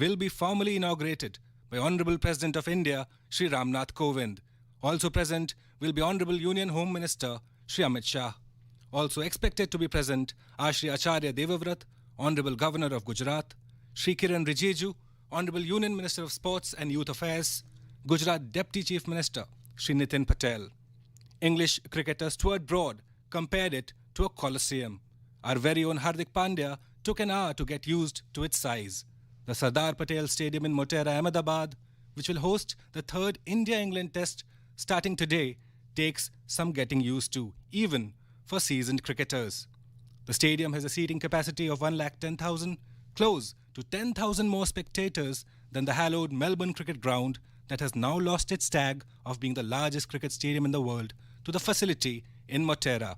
will be formally inaugurated by Honorable President of India, Shri Ramnath Kovind. Also present will be Honorable Union Home Minister, Shri Amit Shah. Also expected to be present are Shri Acharya Devavrat, Honorable Governor of Gujarat, Shri Kiran Rijiju, Honorable Union Minister of Sports and Youth Affairs, Gujarat Deputy Chief Minister, Shri Nitin Patel. English cricketer Stuart Broad compared it to a coliseum. Our very own Hardik Pandya took an hour to get used to its size. The Sardar Patel Stadium in Motera, Ahmedabad, which will host the third India-England Test starting today, takes some getting used to, even for seasoned cricketers. The stadium has a seating capacity of 110,000, close to 10,000 more spectators than the hallowed Melbourne Cricket Ground that has now lost its tag of being the largest cricket stadium in the world to the facility in Motera.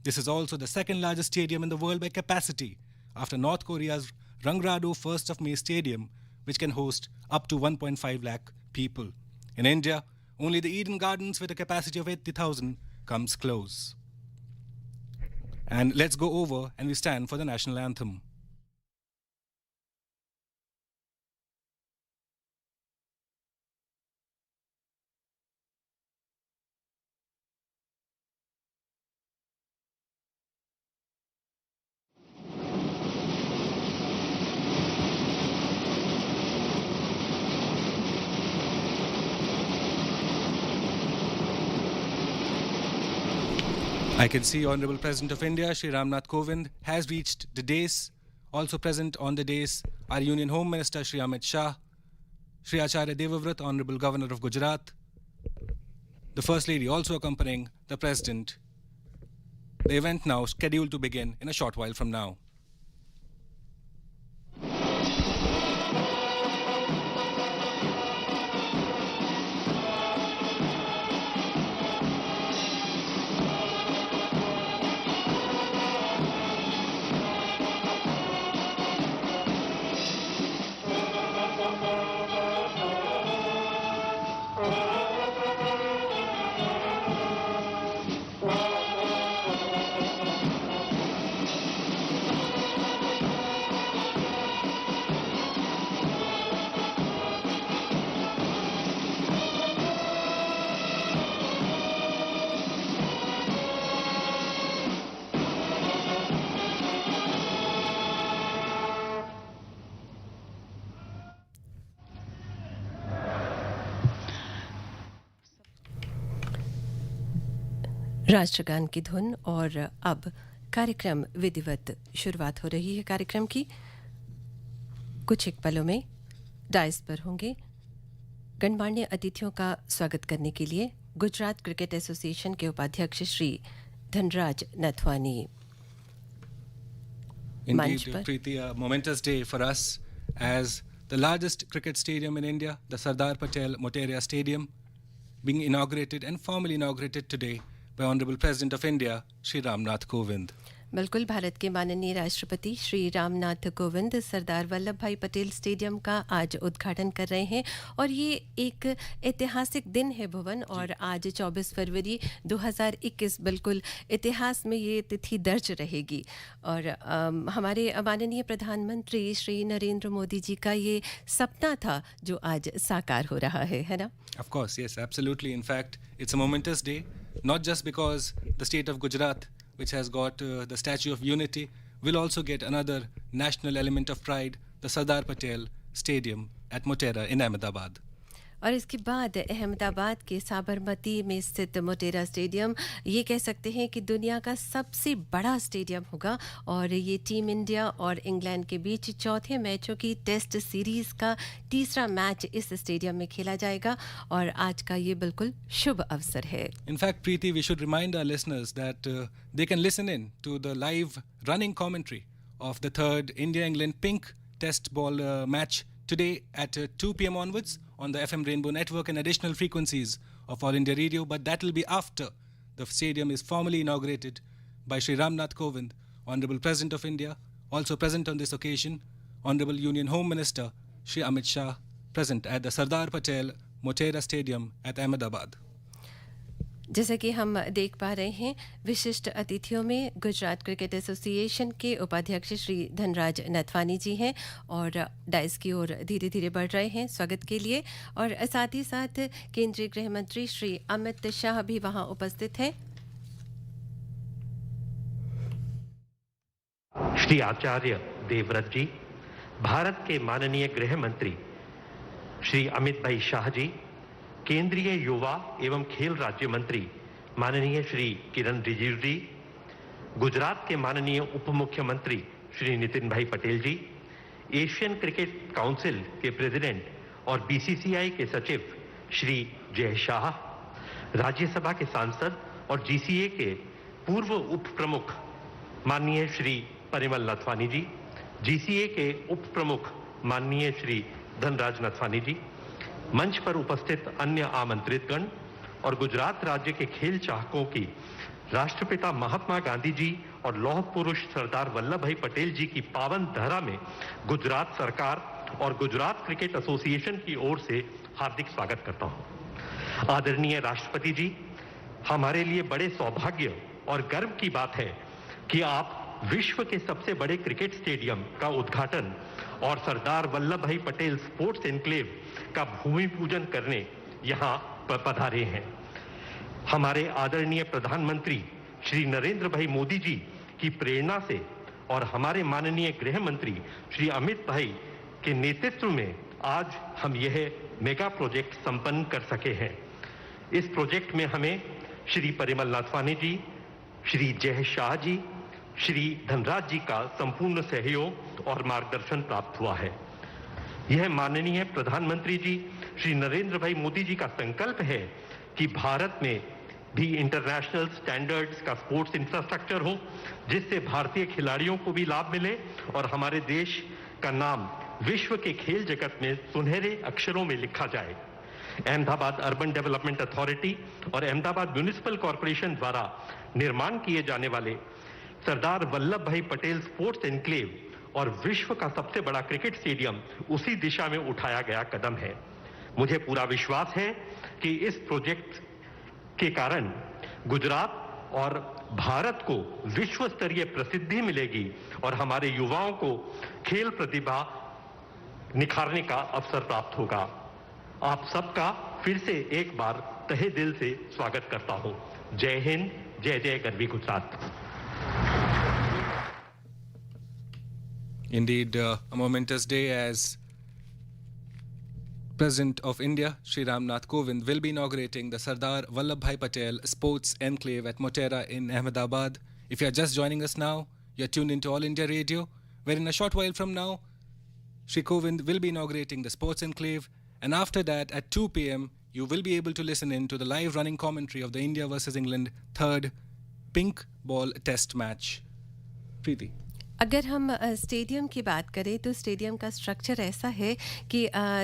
This is also the second largest stadium in the world by capacity, after North Korea's Rangrado 1st of May Stadium, which can host up to 1.5 lakh people. In India, only the Eden Gardens with a capacity of 80,000 comes close. And let's go over and we stand for the national anthem. I can see Honorable President of India, Shri Ramnath Kovind, has reached the dais. Also present on the dais are Union Home Minister Shri Amit Shah, Shri Acharya Devavrat, Honorable Governor of Gujarat, the First Lady also accompanying the President. The event now scheduled to begin in a short while from now. राष्ट्रगान की धुन और अब कार्यक्रम विधिवत शुरुआत हो रही है। कार्यक्रम की कुछ एक पलों में डायस पर होंगे गणमान्य अतिथियों का स्वागत करने के लिए गुजरात क्रिकेट एसोसिएशन के उपाध्यक्ष Shri Dhanraj Nathwani. Indeed, Preeti, a momentous day for us as the largest cricket stadium in India, the Sardar Patel Motera Stadium, being inaugurated and formally inaugurated today by Honorable President of India, Shri Ramnath Kovind. बिल्कुल, भारत के माननीय राष्ट्रपति श्री रामनाथ कोविंद सरदार वल्लभ भाई Patel stadium का आज उद्घाटन कर रहे हैं और ये एक ऐतिहासिक दिन है भुवन। और आज 24 फरवरी 2021 बिल्कुल इतिहास में ये तिथि दर्ज रहेगी। और हमारे माननीय प्रधानमंत्री श्री नरेंद्र मोदी जी का ये सपना था जो आज साकार हो रहा है ना? Of course, yes, absolutely. In fact, it's a momentous day, not just because the state of Gujarat, which has got the Statue of Unity, will also get another national element of pride, the Sardar Patel Stadium at Motera in Ahmedabad. और इसके बाद अहमदाबाद के साबरमती में स्थित Motera stadium ये कह सकते हैं कि दुनिया का सबसे बड़ा स्टेडियम होगा और ये टीम इंडिया और इंग्लैंड के बीच चौथे मैचों की टेस्ट सीरीज का तीसरा मैच इस स्टेडियम में खेला जाएगा और आज का ये बिल्कुल शुभ अवसर है। In fact, Preeti, we should remind our listeners that they can listen in to the live running commentary of the third India-England pink test ball match today at 2 p.m. onwards on the FM Rainbow Network and additional frequencies of All India Radio, but that will be after the stadium is formally inaugurated by Shri Ramnath Kovind, Honorable President of India. Also present on this occasion, Honorable Union Home Minister Shri Amit Shah, present at the Sardar Patel Motera Stadium at Ahmedabad. जैसा कि हम देख पा रहे हैं, विशिष्ट अतिथियों में गुजरात क्रिकेट एसोसिएशन के उपाध्यक्ष श्री धनराज नथवानी जी हैं और डाइस की ओर धीरे धीरे बढ़ रहे हैं स्वागत के लिए। और साथ ही साथ केंद्रीय गृह मंत्री श्री अमित शाह भी वहां उपस्थित हैं। श्री आचार्य देवव्रत जी, भारत के माननीय गृह मंत्री श्री अमित भाई शाह जी, केंद्रीय युवा एवं खेल राज्य मंत्री माननीय श्री किरण रिजिजू जी, गुजरात के माननीय उप मुख्यमंत्री श्री नितिन भाई पटेल जी, एशियन क्रिकेट काउंसिल के प्रेसिडेंट और बीसीसीआई के सचिव श्री जय शाह, राज्यसभा के सांसद और जीसीए के पूर्व उप प्रमुख माननीय श्री परिमल नथवानी जी, जीसीए के उप प्रमुख माननीय श्री धनराज नथवानी जी, मंच पर उपस्थित अन्य आमंत्रितगण और गुजरात राज्य के खेल चाहकों की राष्ट्रपिता महात्मा गांधी जी और लौह पुरुष सरदार वल्लभ भाई पटेल जी की पावन धरा में गुजरात सरकार और गुजरात क्रिकेट एसोसिएशन की ओर से हार्दिक स्वागत करता हूं। आदरणीय राष्ट्रपति जी, हमारे लिए बड़े सौभाग्य और गर्व की बात है कि आप विश्व के सबसे बड़े क्रिकेट स्टेडियम का उद्घाटन और सरदार वल्लभ भाई पटेल स्पोर्ट्स एनक्लेव का भूमि पूजन करने यहां पधारे हैं। हमारे आदरणीय प्रधानमंत्री श्री नरेंद्र भाई मोदी जी की प्रेरणा से और हमारे माननीय गृह मंत्री श्री अमित भाई के नेतृत्व में आज हम यह मेगा प्रोजेक्ट संपन्न कर सके हैं। इस प्रोजेक्ट में हमें श्री परिमल नथवानी जी, श्री जय शाह जी, श्री धनराज जी का संपूर्ण सहयोग और मार्गदर्शन प्राप्त हुआ है। यह माननीय प्रधानमंत्री जी श्री नरेंद्र भाई मोदी जी का संकल्प है कि भारत में भी इंटरनेशनल स्टैंडर्ड्स का स्पोर्ट्स इंफ्रास्ट्रक्चर हो, जिससे भारतीय खिलाड़ियों को भी लाभ मिले और हमारे देश का नाम विश्व के खेल जगत में सुनहरे अक्षरों में लिखा जाए। अहमदाबाद अर्बन डेवलपमेंट अथॉरिटी और अहमदाबाद म्युनिसिपल कॉरपोरेशन द्वारा निर्माण किए जाने वाले सरदार वल्लभ भाई पटेल स्पोर्ट्स एनक्लेव और विश्व का सबसे बड़ा क्रिकेट स्टेडियम उसी दिशा में उठाया गया कदम है। मुझे पूरा विश्वास है कि इस प्रोजेक्ट के कारण गुजरात और भारत को विश्व स्तरीय प्रसिद्धि मिलेगी और हमारे युवाओं को खेल प्रतिभा निखारने का अवसर प्राप्त होगा। आप सबका फिर से एक बार तहे दिल से स्वागत करता हूं। जय हिंद, जय जय Garvi Gujarat. Indeed, a momentous day as President of India, Shri Ramnath Kovind, will be inaugurating the Sardar Vallabhbhai Patel Sports Enclave at Motera in Ahmedabad. If you are just joining us now, you are tuned into All India Radio, where in a short while from now, Shri Kovind will be inaugurating the Sports Enclave, and after that, at 2 p.m., you will be able to listen in to the live running commentary of the India versus England third pink ball test match. Preeti. अगर हम stadium की बात करें तो stadium का structure ऐसा है कि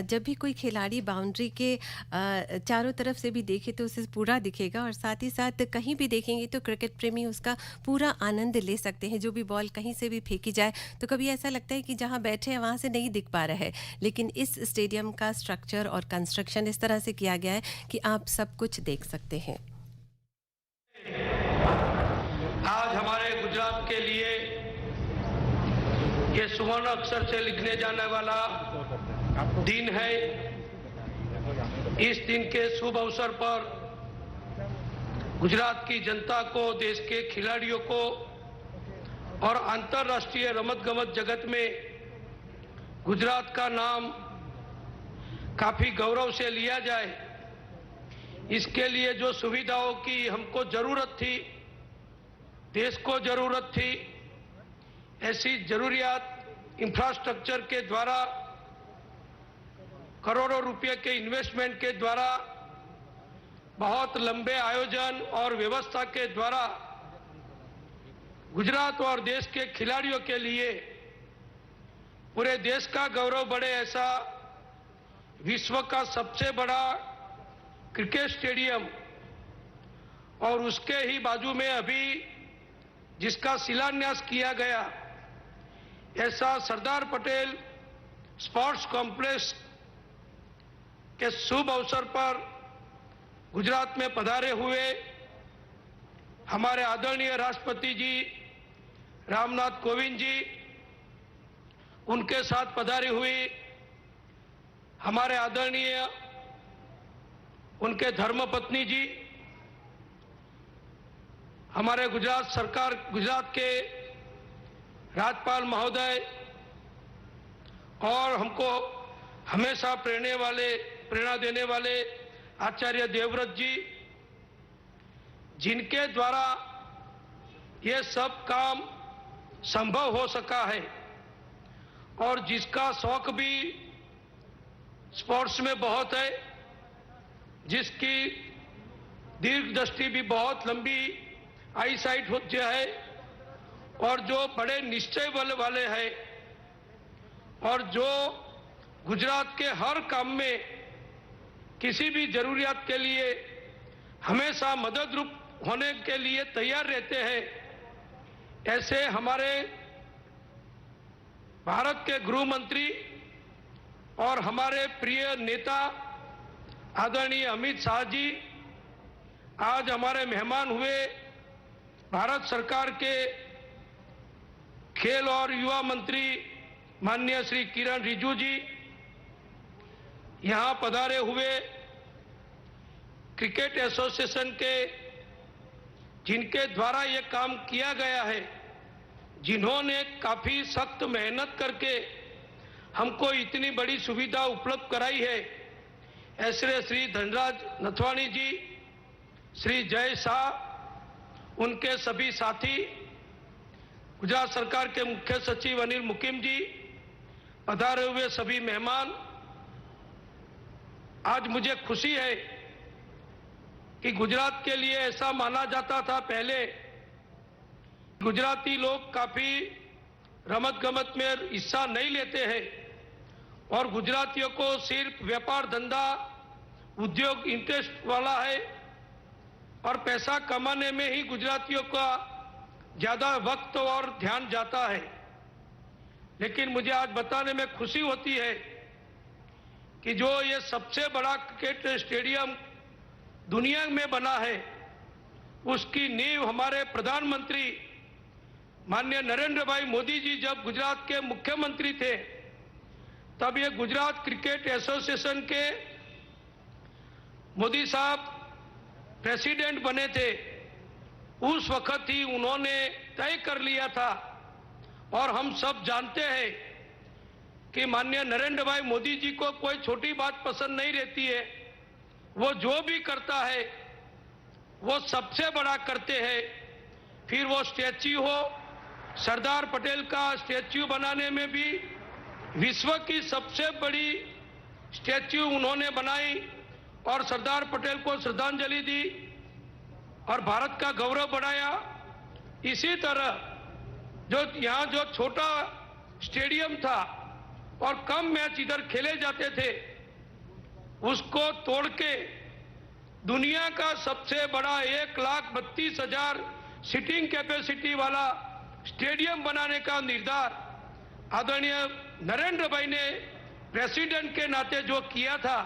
जब भी कोई खिलाड़ी बाउंड्री के चारों तरफ से भी देखे तो उसे पूरा दिखेगा और साथ ही साथ कहीं भी देखेंगे तो क्रिकेट प्रेमी उसका पूरा आनंद ले सकते हैं। जो भी बॉल कहीं से भी फेंकी जाए तो कभी ऐसा लगता है कि जहां बैठे हैं वहां से नहीं दिख पा रहा है, लेकिन इस स्टेडियम का स्ट्रक्चर और कंस्ट्रक्शन इस तरह से किया गया है कि आप सब कुछ देख सकते हैं। आज हमारे गुजरात के लिए ये सुवर्ण अक्षर से लिखने जाने वाला दिन है। इस दिन के शुभ अवसर पर गुजरात की जनता को, देश के खिलाड़ियों को और अंतर्राष्ट्रीय रमत-गमत जगत में गुजरात का नाम काफी गौरव से लिया जाए, इसके लिए जो सुविधाओं की हमको जरूरत थी, देश को जरूरत थी, ऐसी जरूरियात इंफ्रास्ट्रक्चर के द्वारा, करोड़ों रुपए के इन्वेस्टमेंट के द्वारा, बहुत लंबे आयोजन और व्यवस्था के द्वारा गुजरात और देश के खिलाड़ियों के लिए पूरे देश का गौरव बढ़े, ऐसा विश्व का सबसे बड़ा क्रिकेट स्टेडियम और उसके ही बाजू में अभी जिसका शिलान्यास किया गया, ऐसा सरदार पटेल स्पोर्ट्स कॉम्प्लेक्स के शुभ अवसर पर गुजरात में पधारे हुए हमारे आदरणीय राष्ट्रपति जी रामनाथ कोविंद जी, उनके साथ पधारी हुई हमारे आदरणीय उनके धर्मपत्नी जी, हमारे गुजरात के राज्यपाल महोदय और हमको हमेशा प्रेरणा देने वाले आचार्य देवव्रत जी, जिनके द्वारा ये सब काम संभव हो सका है और जिसका शौक भी स्पोर्ट्स में बहुत है, जिसकी दीर्घ दृष्टि भी बहुत लंबी आई साइट होती है और जो बड़े निश्चय वाले हैं और जो गुजरात के हर काम में किसी भी जरूरियात के लिए हमेशा मदद रूप होने के लिए तैयार रहते हैं, ऐसे हमारे भारत के गृह मंत्री और हमारे प्रिय नेता आदरणीय अमित शाह जी आज हमारे मेहमान हुए। भारत सरकार के खेल और युवा मंत्री माननीय श्री किरण रिजिजू जी यहां पधारे हुए। क्रिकेट एसोसिएशन के जिनके द्वारा ये काम किया गया है, जिन्होंने काफी सख्त मेहनत करके हमको इतनी बड़ी सुविधा उपलब्ध कराई है, ऐसे श्री धनराज नथवाणी जी, श्री जय शाह, उनके सभी साथी, गुजरात सरकार के मुख्य सचिव अनिल मुकिम जी, पधारे हुए सभी मेहमान। आज मुझे खुशी है कि गुजरात के लिए ऐसा माना जाता था पहले, गुजराती लोग काफी रमत गमत में हिस्सा नहीं लेते हैं और गुजरातियों को सिर्फ व्यापार धंधा उद्योग इंटरेस्ट वाला है और पैसा कमाने में ही गुजरातियों का ज्यादा वक्त और ध्यान जाता है। लेकिन मुझे आज बताने में खुशी होती है कि जो ये सबसे बड़ा क्रिकेट स्टेडियम दुनिया में बना है, उसकी नींव हमारे प्रधानमंत्री माननीय नरेंद्र भाई मोदी जी जब गुजरात के मुख्यमंत्री थे, तब ये गुजरात क्रिकेट एसोसिएशन के मोदी साहब प्रेसिडेंट बने थे। उस वक्त ही उन्होंने तय कर लिया था और हम सब जानते हैं कि माननीय नरेंद्र भाई मोदी जी को कोई छोटी बात पसंद नहीं रहती है। वो जो भी करता है वो सबसे बड़ा करते हैं। फिर वो स्टैच्यू हो, सरदार पटेल का स्टैच्यू बनाने में भी विश्व की सबसे बड़ी स्टैच्यू उन्होंने बनाई और सरदार पटेल को श्रद्धांजलि दी और भारत का गौरव बढ़ाया। इसी तरह यहाँ जो छोटा स्टेडियम था और कम मैच इधर खेले जाते थे, उसको तोड़ के दुनिया का सबसे बड़ा 1,32,000 सीटिंग कैपेसिटी वाला स्टेडियम बनाने का निर्धार आदरणीय नरेंद्र भाई ने प्रेसिडेंट के नाते जो किया था,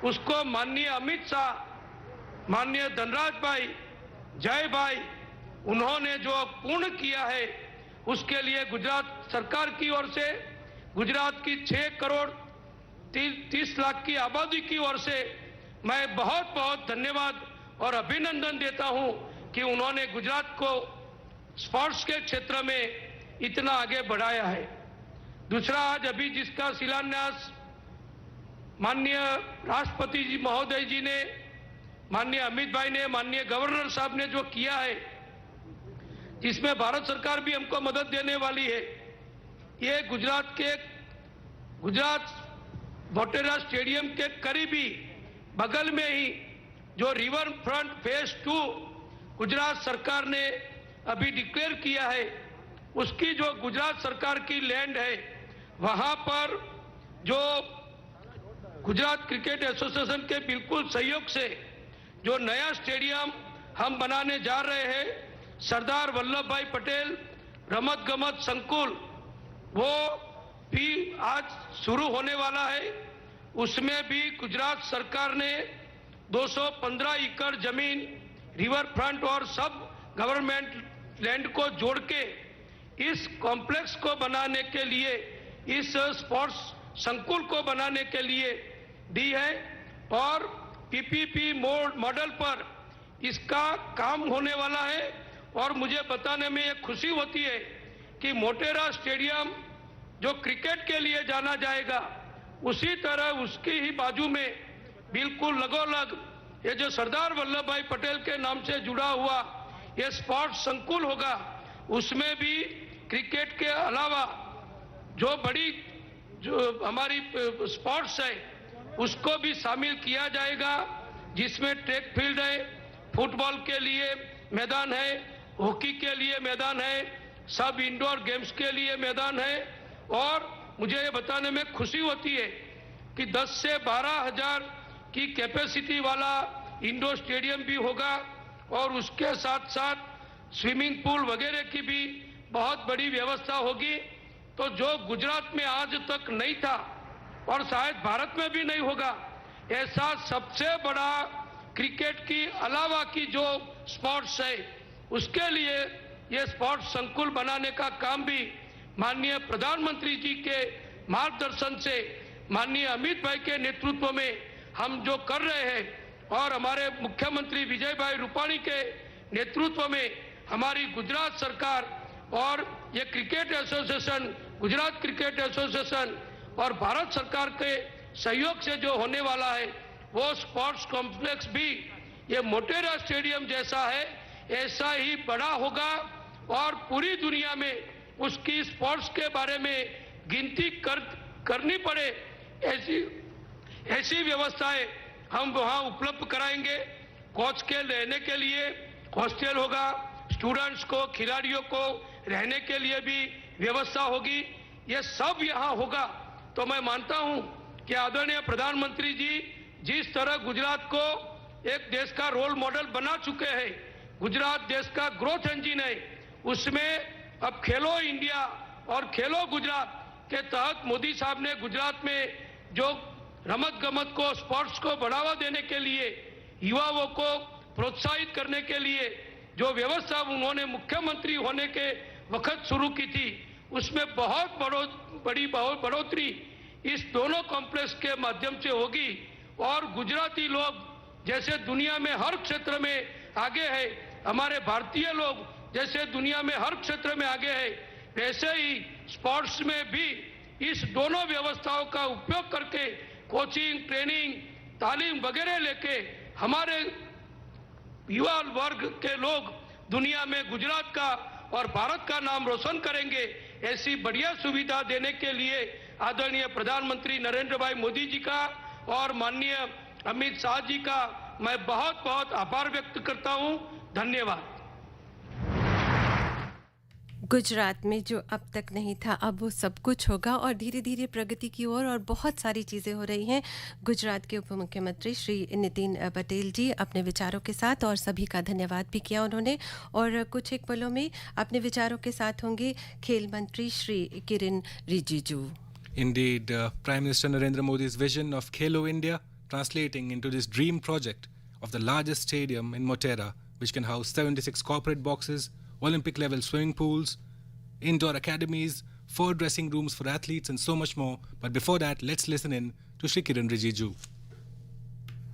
उसको माननीय अमित शाह, माननीय धनराज भाई, जय भाई, उन्होंने जो पूर्ण किया है, उसके लिए गुजरात सरकार की ओर से, गुजरात की 6 करोड़ 30 लाख की आबादी की ओर से मैं बहुत बहुत धन्यवाद और अभिनंदन देता हूं कि उन्होंने गुजरात को स्पोर्ट्स के क्षेत्र में इतना आगे बढ़ाया है। दूसरा, आज अभी जिसका शिलान्यास माननीय राष्ट्रपति जी महोदय जी ने, माननीय अमित भाई ने, माननीय गवर्नर साहब ने जो किया है, जिसमें भारत सरकार भी हमको मदद देने वाली है, ये गुजरात मोटेरा स्टेडियम के करीबी बगल में ही जो रिवर फ्रंट फेज 2 गुजरात सरकार ने अभी डिक्लेयर किया है, उसकी जो गुजरात सरकार की लैंड है, वहां पर जो गुजरात क्रिकेट एसोसिएशन के बिल्कुल सहयोग से जो नया स्टेडियम हम बनाने जा रहे हैं, सरदार वल्लभ भाई पटेल रमत गमत संकुल, वो भी आज शुरू होने वाला है। उसमें भी गुजरात सरकार ने 215 एकड़ जमीन रिवर फ्रंट और सब गवर्नमेंट लैंड को जोड़ के इस कॉम्प्लेक्स को बनाने के लिए, इस स्पोर्ट्स संकुल को बनाने के लिए दी है और पीपीपी मॉडल पर इसका काम होने वाला है। और मुझे बताने में एक खुशी होती है कि मोटेरा स्टेडियम जो क्रिकेट के लिए जाना जाएगा, उसी तरह उसकी ही बाजू में बिल्कुल लगोलग ये जो सरदार वल्लभ भाई पटेल के नाम से जुड़ा हुआ ये स्पोर्ट्स संकुल होगा, उसमें भी क्रिकेट के अलावा जो बड़ी जो हमारी स्पोर्ट्स है उसको भी शामिल किया जाएगा, जिसमें ट्रैक फील्ड है, फुटबॉल के लिए मैदान है, हॉकी के लिए मैदान है, सब इंडोर गेम्स के लिए मैदान है। और मुझे ये बताने में खुशी होती है कि 10 से 12 हजार की कैपेसिटी वाला इंडोर स्टेडियम भी होगा और उसके साथ साथ स्विमिंग पूल वगैरह की भी बहुत बड़ी व्यवस्था होगी। तो जो गुजरात में आज तक नहीं था और शायद भारत में भी नहीं होगा, ऐसा सबसे बड़ा क्रिकेट की अलावा की जो स्पोर्ट्स है उसके लिए ये स्पोर्ट्स संकुल बनाने का काम भी माननीय प्रधानमंत्री जी के मार्गदर्शन से, माननीय अमित भाई के नेतृत्व में हम जो कर रहे हैं और हमारे मुख्यमंत्री विजय भाई रूपाणी के नेतृत्व में हमारी गुजरात सरकार और ये cricket association, Gujarat cricket association और भारत सरकार के सहयोग से जो होने वाला है वो स्पोर्ट्स कॉम्प्लेक्स भी ये मोटेरा स्टेडियम जैसा है, ऐसा ही बड़ा होगा और पूरी दुनिया में उसकी स्पोर्ट्स के बारे में गिनती करनी पड़े ऐसी व्यवस्थाएं हम वहां उपलब्ध कराएंगे। कोच के रहने के लिए हॉस्टल होगा, स्टूडेंट्स को, खिलाड़ियों को रहने के लिए भी व्यवस्था होगी, ये सब यहाँ होगा। तो मैं मानता हूँ कि आदरणीय प्रधानमंत्री जी जिस तरह गुजरात को एक देश का रोल मॉडल बना चुके हैं, गुजरात देश का ग्रोथ इंजन है, उसमें अब खेलो इंडिया और खेलो गुजरात के तहत मोदी साहब ने गुजरात में जो रमत गमत को, स्पोर्ट्स को बढ़ावा देने के लिए, युवाओं को प्रोत्साहित करने के लिए जो व्यवस्था उन्होंने मुख्यमंत्री होने के वक्त शुरू की थी, उसमें बहुत बड़ी बढ़ोतरी इस दोनों कॉम्प्लेक्स के माध्यम से होगी। और गुजराती लोग जैसे दुनिया में हर क्षेत्र में आगे है, हमारे भारतीय लोग जैसे दुनिया में हर क्षेत्र में आगे है, वैसे ही स्पोर्ट्स में भी इस दोनों व्यवस्थाओं का उपयोग करके कोचिंग, ट्रेनिंग, तालीम वगैरह लेके हमारे युवा वर्ग के लोग दुनिया में गुजरात का और भारत का नाम रोशन करेंगे। ऐसी बढ़िया सुविधा देने के लिए आदरणीय प्रधानमंत्री नरेंद्र भाई मोदी जी का और माननीय अमित शाह जी का मैं बहुत बहुत आभार व्यक्त करता हूं। धन्यवाद। गुजरात में जो अब तक नहीं था, अब वो सब कुछ होगा और धीरे धीरे प्रगति की ओर और बहुत सारी चीज़ें हो रही हैं। गुजरात के उप मुख्यमंत्री श्री नितिन पटेल जी अपने विचारों के साथ, और सभी का धन्यवाद भी किया उन्होंने। और कुछ एक पलों में अपने विचारों के साथ होंगे खेल मंत्री Shri Kiran Rijiju. Indeed, Prime Minister Narendra Modi's vision of Khelo India translating into this dream project of the largest stadium in Motera, which can house 76 corporate boxes, Olympic-level swimming pools, indoor academies, 4 dressing rooms for athletes and so much more. But before that, let's listen in to Shri Kiran Rijiju.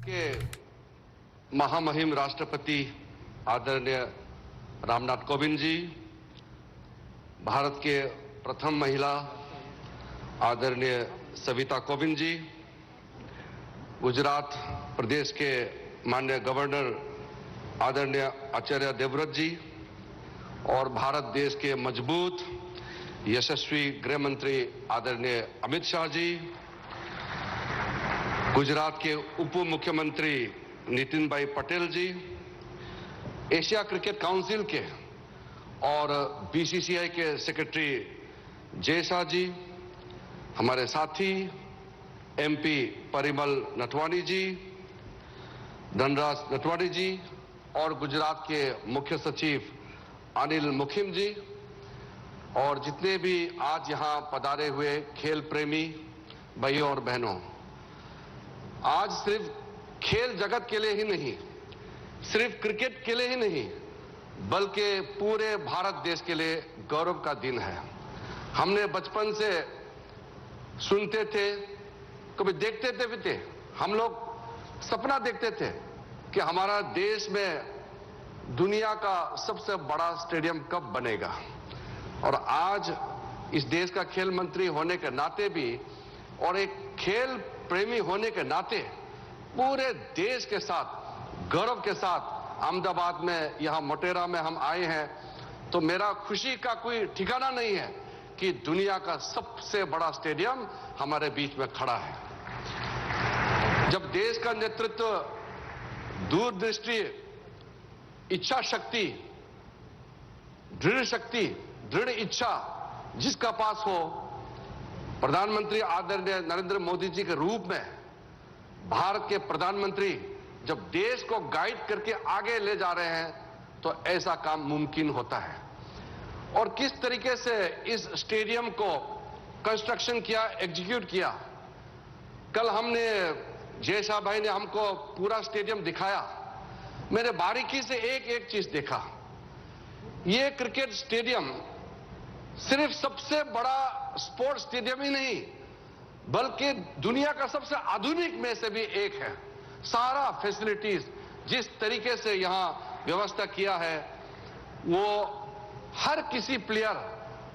के महामहिम राष्ट्रपति आदरणीय रामनाथ कोविंद जी, भारत के प्रथम महिला आदरणीय सविता कोविंद जी, गुजरात प्रदेश के माननीय गवर्नर आदरणीय आचार्य देवव्रत जी और भारत देश के मजबूत यशस्वी गृह मंत्री आदरणीय अमित शाह जी, गुजरात के उप मुख्यमंत्री नितिन भाई पटेल जी, एशिया क्रिकेट काउंसिल के और बीसीसीआई के सेक्रेटरी जय शाह जी, हमारे साथी एमपी परिमल नटवानी जी, धनराज नटवानी जी और गुजरात के मुख्य सचिव अनिल मुखिम जी और जितने भी आज यहां पधारे हुए खेल प्रेमी भाइयों और बहनों, आज सिर्फ खेल जगत के लिए ही नहीं, सिर्फ क्रिकेट के लिए ही नहीं, बल्कि पूरे भारत देश के लिए गौरव का दिन है। हमने बचपन से सुनते थे, कभी देखते थे भी थे, हम लोग सपना देखते थे कि हमारा देश में दुनिया का सबसे बड़ा स्टेडियम कब बनेगा। और आज इस देश का खेल मंत्री होने के नाते भी और एक खेल प्रेमी होने के नाते पूरे देश के साथ गौरव के साथ अहमदाबाद में, यहां मोटेरा में हम आए हैं, तो मेरा खुशी का कोई ठिकाना नहीं है कि दुनिया का सबसे बड़ा स्टेडियम हमारे बीच में खड़ा है। जब देश का नेतृत्व दूरदृष्टि, इच्छा शक्ति, दृढ़ इच्छा जिसका पास हो, प्रधानमंत्री आदरणीय नरेंद्र मोदी जी के रूप में भारत के प्रधानमंत्री जब देश को गाइड करके आगे ले जा रहे हैं, तो ऐसा काम मुमकिन होता है। और किस तरीके से इस स्टेडियम को कंस्ट्रक्शन किया, एग्जीक्यूट किया। कल हमने, जय शाह भाई ने हमको पूरा स्टेडियम दिखाया। मैंने बारीकी से एक एक चीज देखा। ये क्रिकेट स्टेडियम सिर्फ सबसे बड़ा स्पोर्ट्स स्टेडियम ही नहीं, बल्कि दुनिया का सबसे आधुनिक में से भी एक है। सारा फैसिलिटीज जिस तरीके से यहां व्यवस्था किया है, वो हर किसी प्लेयर,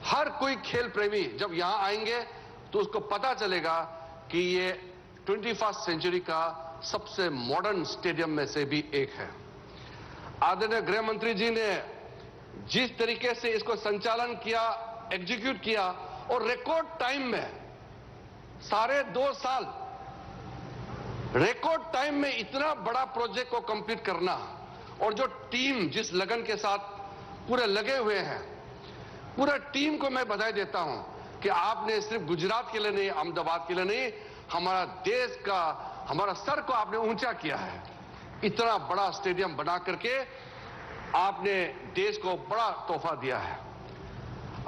हर कोई खेल प्रेमी जब यहां आएंगे तो उसको पता चलेगा कि ये 21st सेंचुरी का सबसे मॉडर्न स्टेडियम में से भी एक है। आदरणीय गृह मंत्री जी ने जिस तरीके से इसको संचालन किया, एग्जीक्यूट किया, और रिकॉर्ड टाइम में, 2.5 साल रिकॉर्ड टाइम में इतना बड़ा प्रोजेक्ट को कंप्लीट करना, और जो टीम जिस लगन के साथ पूरे लगे हुए हैं, पूरा टीम को मैं बधाई देता हूं कि आपने सिर्फ गुजरात के लिए नहीं, अहमदाबाद के लिए नहीं, हमारा देश का, हमारा सर को आपने ऊंचा किया है। इतना बड़ा स्टेडियम बना करके आपने देश को बड़ा तोहफा दिया है।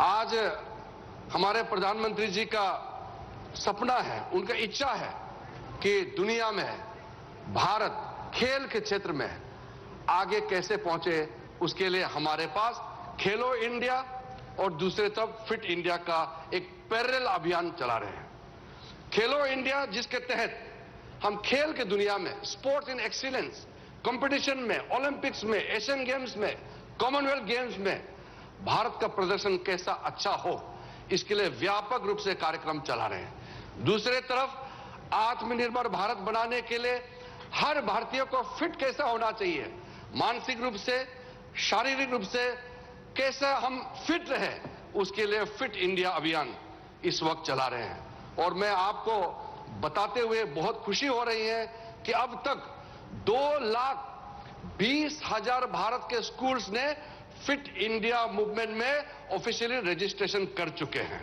आज हमारे प्रधानमंत्री जी का सपना है, उनका इच्छा है कि दुनिया में भारत खेल के क्षेत्र में आगे कैसे पहुंचे। उसके लिए हमारे पास खेलो इंडिया और दूसरे तरफ फिट इंडिया का एक पैरेलल अभियान चला रहे हैं। खेलो इंडिया जिसके तहत हम खेल के दुनिया में, स्पोर्ट्स इन एक्सीलेंस कंपटीशन में, ओलंपिक्स में, एशियन गेम्स में, कॉमनवेल्थ गेम्स में भारत का प्रदर्शन कैसा अच्छा हो, इसके लिए व्यापक रूप से कार्यक्रम चला रहे हैं। दूसरे तरफ आत्मनिर्भर भारत बनाने के लिए हर भारतीय को फिट कैसा होना चाहिए, मानसिक रूप से, शारीरिक रूप से कैसा हम फिट रहे, उसके लिए फिट इंडिया अभियान इस वक्त चला रहे हैं। और मैं आपको बताते हुए बहुत खुशी हो रही है कि अब तक 2,20,000 भारत के स्कूल्स ने फिट इंडिया मूवमेंट में ऑफिशियली रजिस्ट्रेशन कर चुके हैं।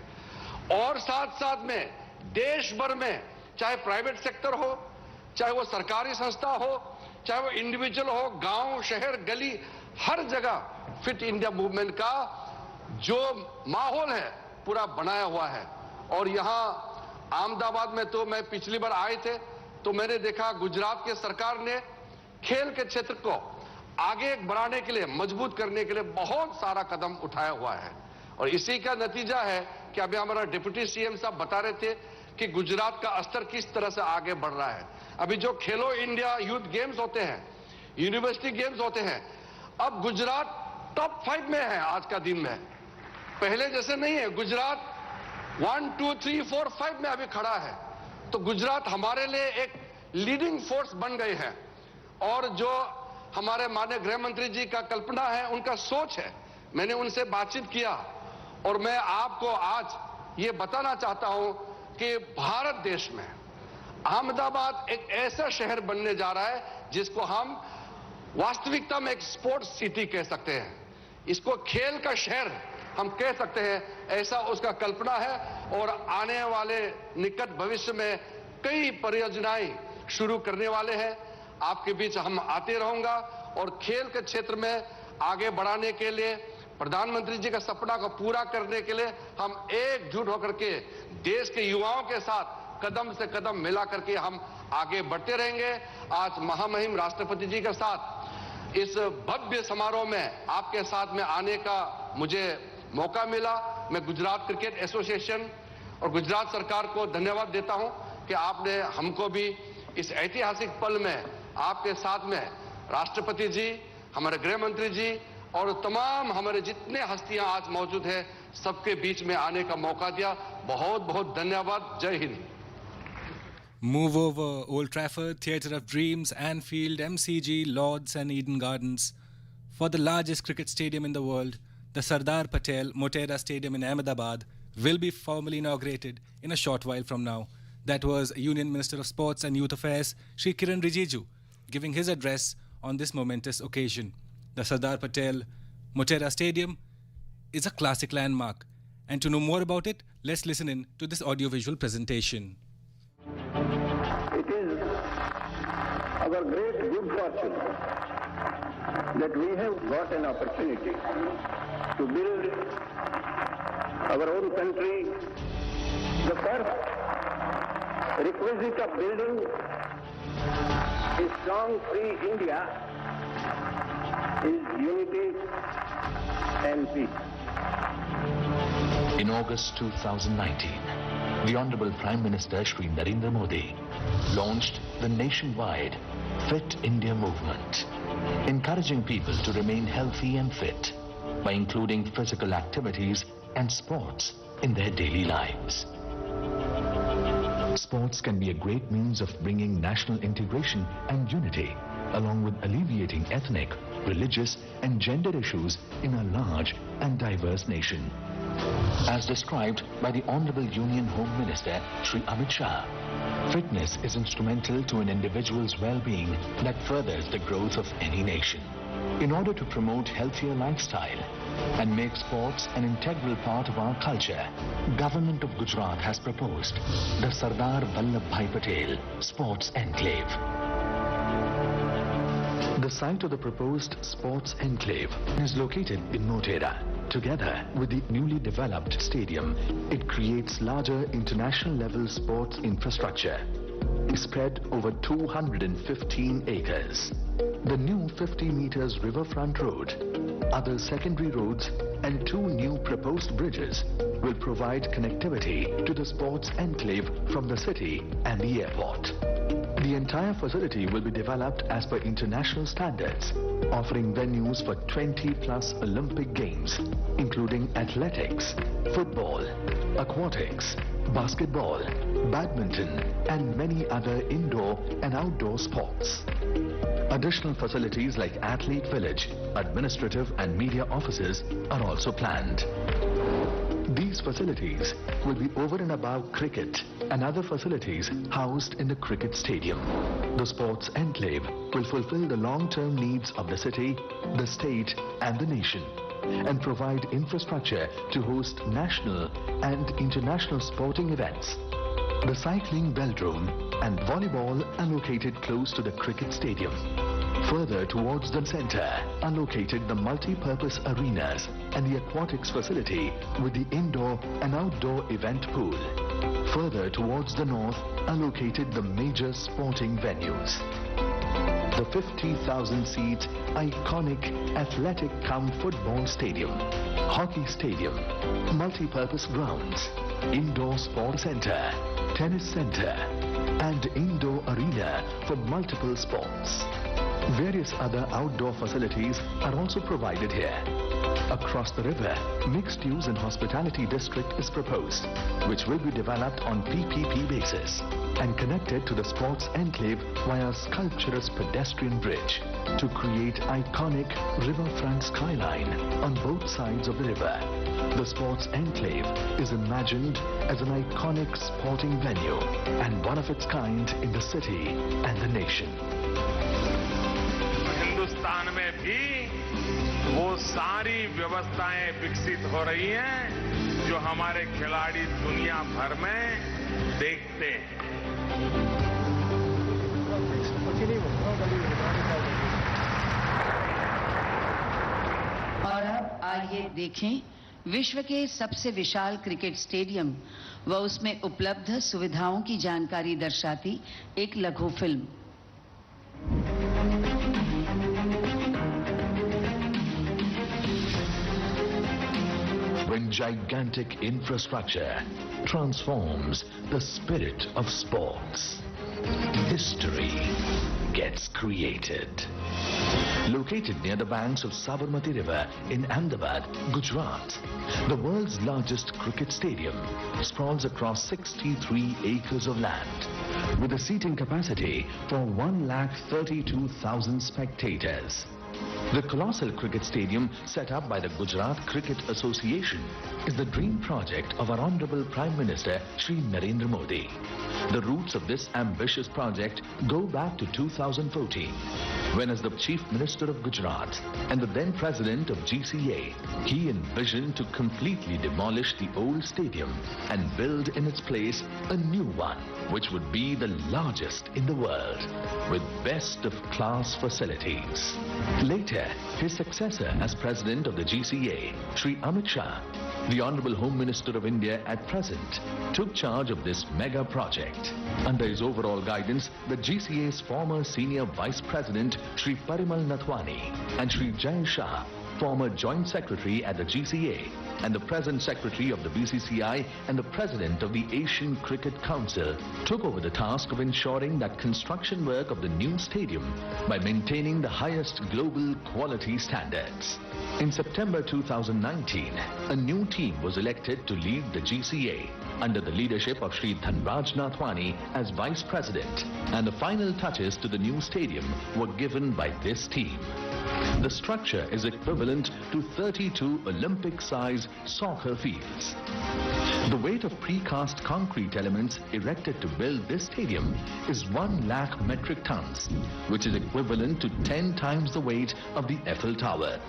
और साथ साथ में देश भर में, चाहे प्राइवेट सेक्टर हो, चाहे वो सरकारी संस्था हो, चाहे वो इंडिविजुअल हो, गांव, शहर, गली, हर जगह फिट इंडिया मूवमेंट का जो माहौल है पूरा बनाया हुआ है। और यहां अहमदाबाद में तो मैं पिछली बार आए थे तो मैंने देखा गुजरात के सरकार ने खेल के क्षेत्र को आगे बढ़ाने के लिए, मजबूत करने के लिए बहुत सारा कदम उठाया हुआ है। और इसी का नतीजा है कि अभी हमारा डिप्टी सीएम साहब बता रहे थे कि गुजरात का स्तर किस तरह से आगे बढ़ रहा है। अभी जो खेलो इंडिया यूथ गेम्स होते हैं, यूनिवर्सिटी गेम्स होते हैं, अब गुजरात टॉप 5 में है आज का दिन में। पहले जैसे नहीं है, गुजरात 1, 2, 3, 4, 5 में अभी खड़ा है। तो गुजरात हमारे लिए एक लीडिंग फोर्स बन गए हैं। और जो हमारे माननीय गृह मंत्री जी का कल्पना है, उनका सोच है, मैंने उनसे बातचीत किया और मैं आपको आज ये बताना चाहता हूं कि भारत देश में अहमदाबाद एक ऐसा शहर बनने जा रहा है जिसको हम वास्तविकता में एक स्पोर्ट्स सिटी कह सकते हैं। इसको खेल का शहर हम कह सकते हैं, ऐसा उसका कल्पना है। और आने वाले निकट भविष्य में कई परियोजनाएं शुरू करने वाले हैं। आपके बीच हम आते रहूंगा और खेल के क्षेत्र में आगे बढ़ाने के लिए, प्रधानमंत्री जी का सपना को पूरा करने के लिए हम एकजुट होकर के देश के युवाओं के साथ कदम से कदम मिला करके हम आगे बढ़ते रहेंगे। आज महामहिम राष्ट्रपति जी के साथ इस भव्य समारोह में आपके साथ में आने का मुझे मौका मिला। मैं गुजरात क्रिकेट एसोसिएशन और गुजरात सरकार को धन्यवाद देता हूं कि आपने हमको भी इस ऐतिहासिक पल में आपके साथ में राष्ट्रपति जी, हमारे गृह मंत्री जी और तमाम हमारे जितने हस्तियां आज मौजूद हैं सबके बीच में आने का मौका दिया। बहुत बहुत धन्यवाद। जय Hind. Move over Old Trafford, Theatre of Dreams, Anfield, MCG, Lords and Eden Gardens. For the largest cricket stadium in the world, the Sardar Patel Motera Stadium in Ahmedabad will be formally inaugurated in a short while from now. That was Union Minister of Sports and Youth Affairs, Shri Kiran Rijiju, giving his address on this momentous occasion. The Sardar Patel Motera Stadium is a classic landmark. And to know more about it, let's listen in to this audiovisual presentation. It is our great good fortune that we have got an opportunity to build our own country. The first requisite of building a strong, free India is unity and peace. In August 2019, the Honorable Prime Minister Shri Narendra Modi launched the nationwide Fit India movement, encouraging people to remain healthy and fit by including physical activities and sports in their daily lives. Sports can be a great means of bringing national integration and unity, along with alleviating ethnic, religious and gender issues in a large and diverse nation. As described by the Honorable Union Home Minister Shri Amit Shah, fitness is instrumental to an individual's well-being that furthers the growth of any nation. In order to promote healthier lifestyle and make sports an integral part of our culture, Government of Gujarat has proposed the Sardar Vallabhbhai Patel Sports Enclave. The site of the proposed Sports Enclave is located in Motera. Together with the newly developed stadium, it creates larger international-level sports infrastructure spread over 215 acres. The new 50 meters riverfront road, other secondary roads and 2 new proposed bridges will provide connectivity to the Sports Enclave from the city and the airport. The entire facility will be developed as per international standards, offering venues for 20+ Olympic Games, including athletics, football, aquatics, basketball, badminton, and many other indoor and outdoor sports. Additional facilities like Athlete Village, administrative and media offices are also planned. These facilities will be over and above cricket and other facilities housed in the cricket stadium. The Sports Enclave will fulfill the long-term needs of the city, the state and the nation, and provide infrastructure to host national and international sporting events. The cycling velodrome and volleyball are located close to the cricket stadium. Further towards the center are located the multi-purpose arenas and the aquatics facility with the indoor and outdoor event pool. Further towards the north are located the major sporting venues. The 50,000-seat iconic athletic cum football stadium, hockey stadium, multi-purpose grounds, indoor sport center, tennis center, and indoor arena for multiple sports. Various other outdoor facilities are also provided here. Across the river, mixed-use and hospitality district is proposed, which will be developed on PPP basis and connected to the Sports Enclave via sculpturous pedestrian bridge to create iconic riverfront skyline on both sides of the river. The Sports Enclave is imagined as an iconic sporting venue and one of its kind in the city and the nation. Hindustan में भी वो सारी व्यवस्थाएं विकसित हो रही हैं जो हमारे खिलाड़ी दुनिया भर में देखते हैं। और अब आइए देखें विश्व के सबसे विशाल क्रिकेट स्टेडियम व उसमें उपलब्ध सुविधाओं की जानकारी दर्शाती एक लघु film. with gigantic infrastructure, transforms the spirit of sports. History gets created. Located near the banks of Sabarmati River in Ahmedabad, Gujarat, the world's largest cricket stadium sprawls across 63 acres of land with a seating capacity for 132,000 spectators. The colossal cricket stadium set up by the Gujarat Cricket Association is the dream project of our Honorable Prime Minister Shri Narendra Modi. The roots of this ambitious project go back to 2014, when as the Chief Minister of Gujarat and the then President of GCA, he envisioned to completely demolish the old stadium and build in its place a new one, which would be the largest in the world, with best of class facilities. Later, his successor as President of the GCA, Shri Amit Shah, the Honorable Home Minister of India at present, took charge of this mega project. Under his overall guidance, the GCA's former Senior Vice President, Shri Parimal Nathwani, and Shri Jay Shah, former Joint Secretary at the GCA, and the present Secretary of the BCCI and the President of the Asian Cricket Council, took over the task of ensuring that construction work of the new stadium by maintaining the highest global quality standards. In September 2019, a new team was elected to lead the GCA under the leadership of Shri Dhanraj Nathwani as Vice President, and the final touches to the new stadium were given by this team. The structure is equivalent to 32 Olympic-size soccer fields. The weight of precast concrete elements erected to build this stadium is 1 lakh metric tons, which is equivalent to 10 times the weight of the Eiffel Tower.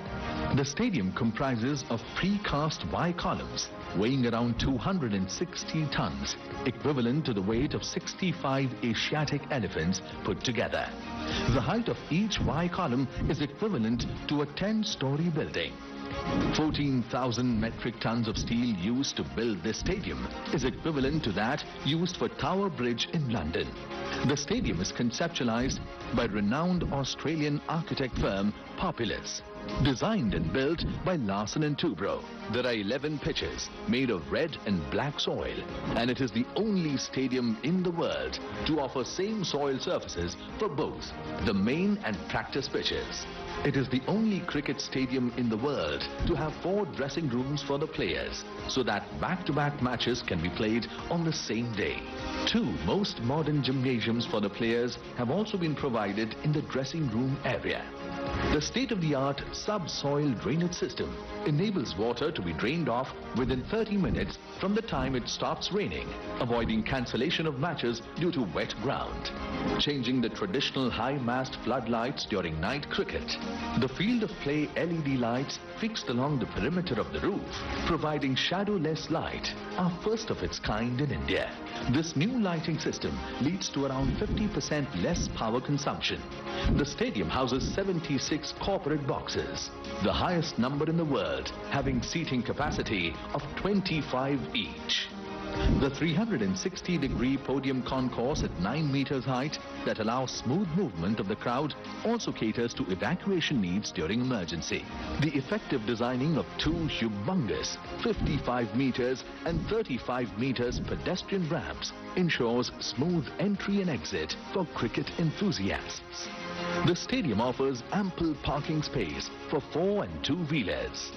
The stadium comprises of precast Y columns weighing around 260 tons, equivalent to the weight of 65 Asiatic elephants put together. The height of each Y column is equivalent to a 10-story building. 14,000 metric tons of steel used to build this stadium is equivalent to that used for Tower Bridge in London. The stadium is conceptualized by renowned Australian architect firm Populous, designed and built by Larsen & Toubro. There are 11 pitches made of red and black soil, and it is the only stadium in the world to offer same soil surfaces for both the main and practice pitches. It is the only cricket stadium in the world to have 4 dressing rooms for the players, so that back-to-back matches can be played on the same day. 2 most modern gymnasiums for the players have also been provided in the dressing room area. The state-of-the-art subsoil drainage system enables water to be drained off within 30 minutes from the time it stops raining, avoiding cancellation of matches due to wet ground. Changing the traditional high-mast floodlights during night cricket. The field of play LED lights fixed along the perimeter of the roof, providing shadowless light, are first of its kind in India. This new lighting system leads to around 50% less power consumption. The stadium houses 76 corporate boxes, the highest number in the world, having seating capacity of 25 each. The 360-degree podium concourse at 9 meters height that allows smooth movement of the crowd also caters to evacuation needs during emergency. The effective designing of 2 humongous 55 meters and 35 meters pedestrian ramps ensures smooth entry and exit for cricket enthusiasts. The stadium offers ample parking space for 4 and 2-wheelers.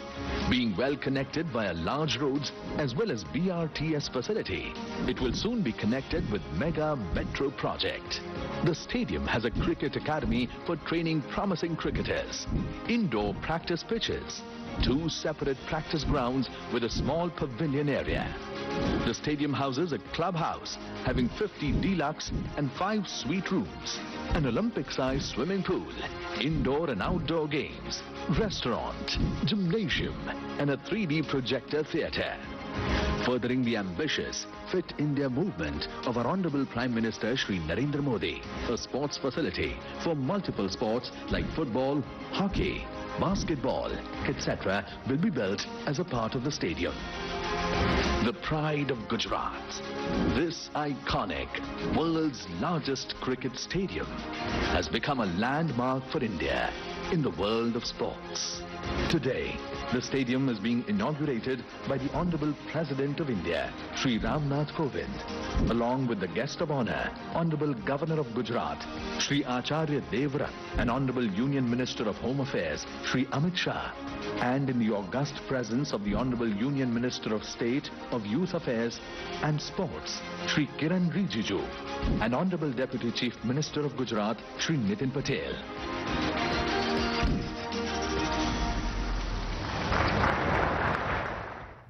Being well connected via large roads as well as BRTS facility, it will soon be connected with Mega Metro project. The stadium has a cricket academy for training promising cricketers, indoor practice pitches, 2 separate practice grounds with a small pavilion area. The stadium houses a clubhouse having 50 deluxe and 5 suite rooms, an Olympic-sized swimming pool, indoor and outdoor games, restaurant, gymnasium, and a 3D projector theatre. Furthering the ambitious Fit India movement of our Honorable Prime Minister Shri Narendra Modi, a sports facility for multiple sports like football, hockey, basketball, etc. will be built as a part of the stadium. The pride of Gujarat, this iconic, world's largest cricket stadium, has become a landmark for India in the world of sports. Today, The stadium is being inaugurated by the Honorable President of India, Shri Ramnath Kovind, along with the guest of honor, Honorable Governor of Gujarat, Shri Acharya Devvrat, and Honorable Union Minister of Home Affairs, Shri Amit Shah, and in the august presence of the Honorable Union Minister of State of Youth Affairs and Sports, Shri Kiran Rijiju, and Honorable Deputy Chief Minister of Gujarat, Shri Nitin Patel.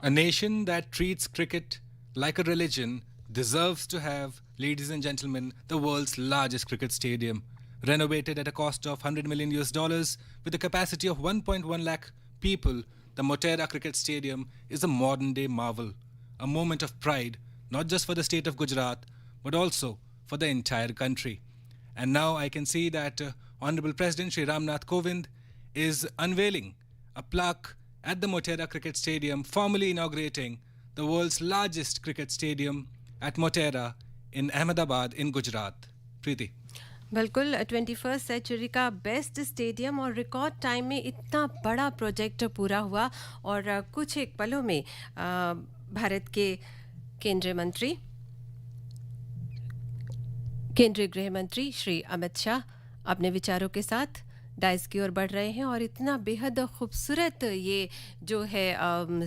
A nation that treats cricket like a religion deserves to have, ladies and gentlemen, the world's largest cricket stadium, renovated at a cost of $100 million with a capacity of 1.1 lakh people. The Motera Cricket Stadium is a modern-day marvel, a moment of pride, not just for the state of Gujarat, but also for the entire country. And now I can see that Honorable President Shri Ramnath Kovind is unveiling a plaque at the Motera Cricket Stadium, formally inaugurating the world's largest cricket stadium at Motera in Ahmedabad in Gujarat. Preeti. बिल्कुल 21st century का best stadium और record time में इतना बड़ा project पूरा हुआ और कुछ एक पलों में भारत के केंद्रीय गृह मंत्री श्री अमित शाह अपने विचारों के साथ डाइस की ओर बढ़ रहे हैं और इतना बेहद खूबसूरत ये जो है